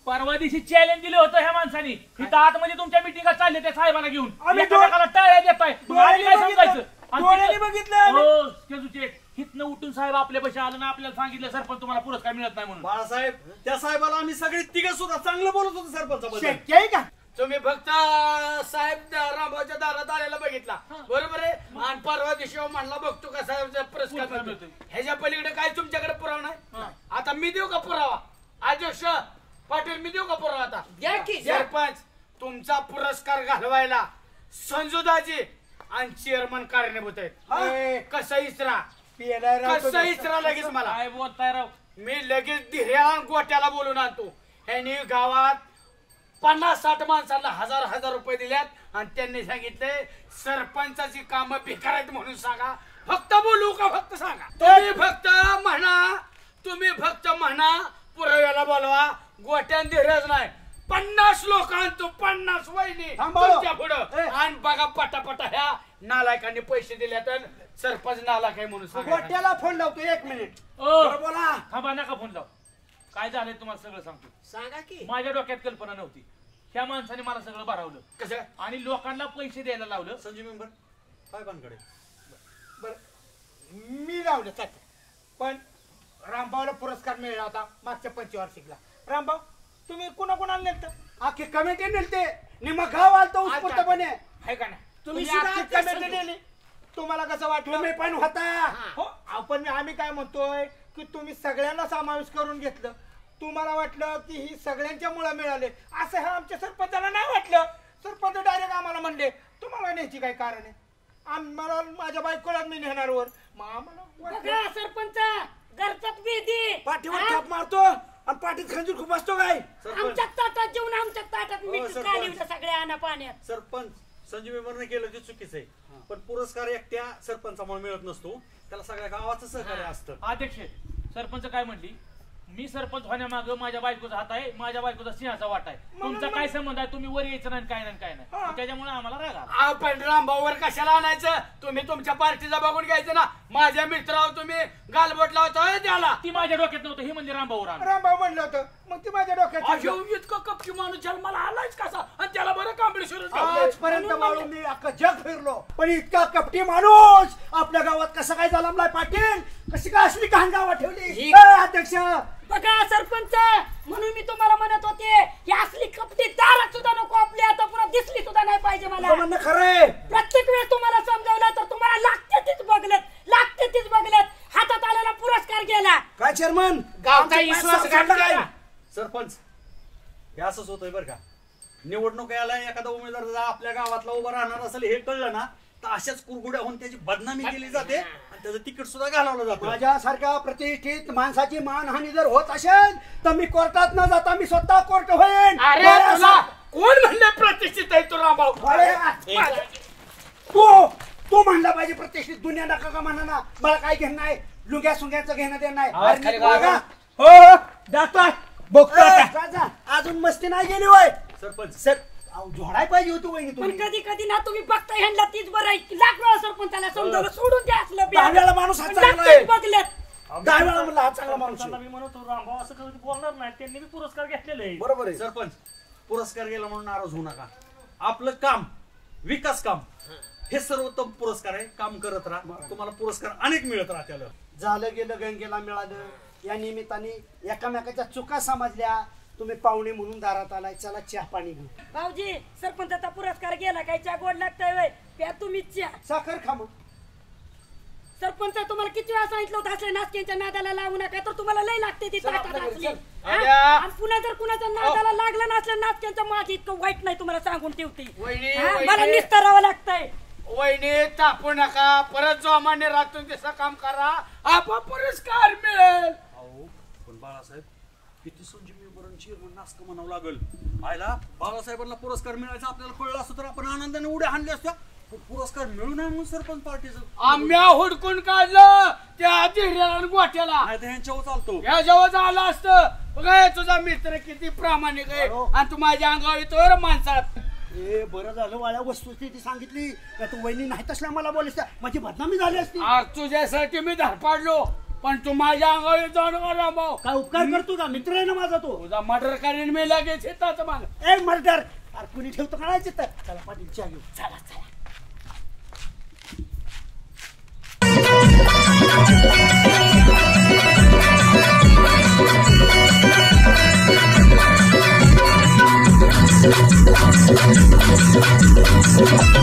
परवा दिवशी चॅलेंज दिलं होतं ह्या माणसाने इथं आतमध्ये तुमच्या मिटिंगा चालले त्या साहेबाला घेऊन आम्ही एकामेकाला टाळ्या देताय डोळ्यांनी काय बघितलं. सांगायचं डोळ्यांनी बघितलं आम्ही. हो केजूचे हितनं उठून साहेब आपल्या पैसे आलं ना आपल्याला सांगितलं सरपंच तुम्हाला पुरस्कार मिळत नाही म्हणून बाळासाहेब त्या साहेबाला आम्ही सगळे तिघं सुद्धा चांगलं बोलत होतो सरपंच शक्य आहे का तुम्ही फक्त साहेब रामभाऊच्या दारात आलेला बघितला बरोबर आहे आणि परवा दिवशी म्हणला बघतो का साहेब पुरस्कार मिळतोय ह्याच्या पलीकडे काय तुमच्याकडे पुरावा नाही आता मी देऊ का पुरावा अध्यक्ष पाटील मी देऊ का पुरावा आता द्या की, द्या. सरपंच तुमचा पुरस्कार घालवायला संजूदाजी आणि चेअरमन कारणीभूत आहेत कसं इसरा कसं इसरा लगेच मला काय बोलताय राव मी लगेच धिऱ्याला गोट्याला बोलून आणतो ह्यांनी गावात 50-60 माणसांना हजार रुपये दिल्यात आणि त्यांनी सांगितले सरपंचाची कामं बेकार आहेत म्हणून सांगा फक्त बोलू का फक्त सांगा तुम्ही फक्त म्हणा पुराव्याला बोलवा गोट्यान धीरज नाही 50 लोक आणतो 50 वहिनी तुमच्या पुढं आणि बघा पटापटा ह्या नालायकांनी पैसे दिले तर सरपंच नालायक आहे म्हणून सांगा गोट्याला फोन लावतो 1 मिनिट बोला थांबा नका फोन लाव काय झालंय तुम्हाला सगळं सांगतो सांगा की माझ्या डोक्यात कल्पना नव्हती ह्या माणसाने मला सगळं भरावलं कसं आणि लोकांना पैसे द्यायला लावलं संजय मेंबर साहेबांकडे बर मी लावलं चालतं पण रामभाऊला पुरस्कार मिळाला होता मागच्या 25 रामभाऊ तुम्ही कुणाकुणाला नेलत आखी कमिटी नेलते निम्मा गाव आलतो उत्स्फूर्तपणे आहे का नाही तुम्ही कमिटी नेली तुम्हाला कसं वाटलं तुम्ही पण होता हो आपण आम्ही काय म्हणतोय की तुम्ही सगळ्यांना समावेश करून घेतलं तुम्हाला वाटलं की ही सगळ्यांच्या मुळे मिळाले असं हे आमच्या सरपंचाला नाही वाटलं सरपंच डायरेक्ट आम्हाला म्हणले तुम्हाला न्यायची काय कारण आहे आम्हाला माझ्या बायकोला मी नेणार वर मग आम्हाला सरपंच घरचाच बेदी पाठीवर थाप मारतो आणि पाठीत खंजीर खूप असतो काय आमच्या ताटात जेवण आमच्या ताटात मीठ काढलं सगळ्या आणा पाण्यात सरपंच संजय मेंबरने केलं ते चुकीचं आहे पण पुरस्कार एकट्या सरपंचामुळे मिळत नसतो त्याला सगळ्या गावाचं सहकार्य असतं अध्यक्ष सरपंच काय म्हणली मी सरपंच होण्यामागं माझ्या बायकोचा हात आहे माझ्या बायकोचा सिंहाचा वाट आहे तुमचा काय संबंध आहे तुम्ही वर यायचं नाही काय नाही त्याच्यामुळे आम्हाला राग आला आपण रामभाऊवर कशाला आणायचं तुम्ही तुमच्या पार्टीचा बघून घ्यायचं ना माझ्या मित्रावर तुम्ही गालबोट लावतोय त्याला ती माझ्या डोक्यात नव्हतं ही म्हणजे रामभाऊवर आण रामभाऊ म्हणलं होतं मग ती माझ्या डोक्यात इतकं कपची माणूस जन्माला आलायच कसा आणि त्याला बरं कांबळेश्वर आजपर्यंत बाळू मी अख्खं जग फिरलो पण इतका कपटी माणूस आपल्या गावात कसा काय झाला पाटील कशी काय असली घाण गावात ठेवली अध्यक्ष बघा सरपंच म्हणून मी तुम्हाला म्हणत होते ही असली कपटी दारात सुद्धा नको आपली आता पुन्हा दिसली सुद्धा नाही पाहिजे मला खरंय प्रत्येक वेळेस तुम्हाला समजावलं तर तुम्हाला लागते तीच बघलेत हातात आलेला पुरस्कार गेला काय चेअरमन गावचा विश्वास घातला काय सरपंच हे असंच होतंय बरं का निवडणूक यायला एखादा उमेदवार जर आपल्या गावातला उभा राहणार असेल हे कळलं ना तर अशाच कुरगुड्या होऊन त्याची बदनामी केली जाते आणि त्याचं तिकीट सुद्धा घालवलं जातं माझ्यासारख्या प्रतिष्ठित माणसाची मानहानी जर होत असेल तर मी कोर्टात न जाता मी स्वतः कोर्ट होईन अरे तुला कोण म्हणले प्रतिष्ठित आहे तो रामभाऊ तू म्हणला पाहिजे प्रतिष्ठित दुनिया नका का म्हणा मला काय घेणं नाही लुंग्या सुंग्याचं घेणं देणं नाही हो जातो बघतो अजून मस्ती नाही गेली होय सरपंच सर जोडाय पाहिजे होतो वहिनी पण तुम्ही कधी कधी ना तुम्ही बघता ह्यांना तीच बरं आहे लाख वेळा सरपंचाला समजावलं सोडून द्या असलं 10 वेळा माणूस हा चांगला लागतेच आहे. बघलेत 10 वेळा म्हणला हा चांगला माणूस आहे. मी म्हणतो रामभाऊ असं कधी बोलणार नाही त्यांनी बी पुरस्कार घेतलेले आहे बरोबर आहे सरपंच पुरस्कार गेला म्हणून नाराज होऊ नका आपलं काम विकास काम हे सर्वोत्तम पुरस्कार आहे काम करत राहा तुम्हाला पुरस्कार अनेक मिळत राहतील झालं गेलं गंगेला मिळालं या निमित्ताने एकामेकाच्या चुका समजल्या तुम्ही पाहुणे म्हणून दारात आलाय चला चहा पाणी घेऊ भाऊजी सरपंचाचा पुरस्कार गेला काय चहा गोड लागतोय वय प्या तुम्ही चहा साखर खा मग सरपंच तुम्हाला किती वेळा सांगितलं होतं असल्या नाचक्यांच्या नादाला लावू नका तर तुम्हाला लय लागते ती ताकद असली आणि पुन्हा जर कुणाच्या नादाला लागलं नसलं नाचक्यांचं माझं इतकं वाईट नाही तुम्हाला सांगून ठेवते मला निस्तरावं लागतंय वहिनी तापू नका परत जो अमान्य राहतून तसं काम करा आपा पुरस्कार मिळेल पण बाळासाहेब किती संजय मेंबरांची चेअरमन नासक म्हणावं लागल आयला बाळासाहेबांना पुरस्कार मिळायचा आपल्याला कळलं असतं तर आपण आनंदाने उड्या हाणल्या असत्या पुरस्कार मिळू नये म्हणून सरपंच पार्टीचं आम्ही हुडकून काढलं त्या जिऱ्याला गोठ्याला नाही तर ह्यांच्यावर चालतो या जवळ आलं असतं बघा तुझा मित्र किती प्रामाणिक आहे आणि तू माझ्या अंगावर येतो माणसात ए बरं झालं वाळ्या वस्तुस्थिती सांगितली का तू वहिनी नाही तसल्या मला बोलस माझी बदनामी झाली असती तुझ्यासाठी मी धार पाडलो पण तू माझ्या अंगावर जाऊ नका रामभाऊ. काय उपकार करतो का? मित्र आहे ना माझा तो. तुझा मर्डर करीन मी लगेच शेताचं माग. ए मर्डर, अरे कुणी ठेवतो काढायचे तर. चला पाटील चहा घेऊ. चला चला. We'll be right back.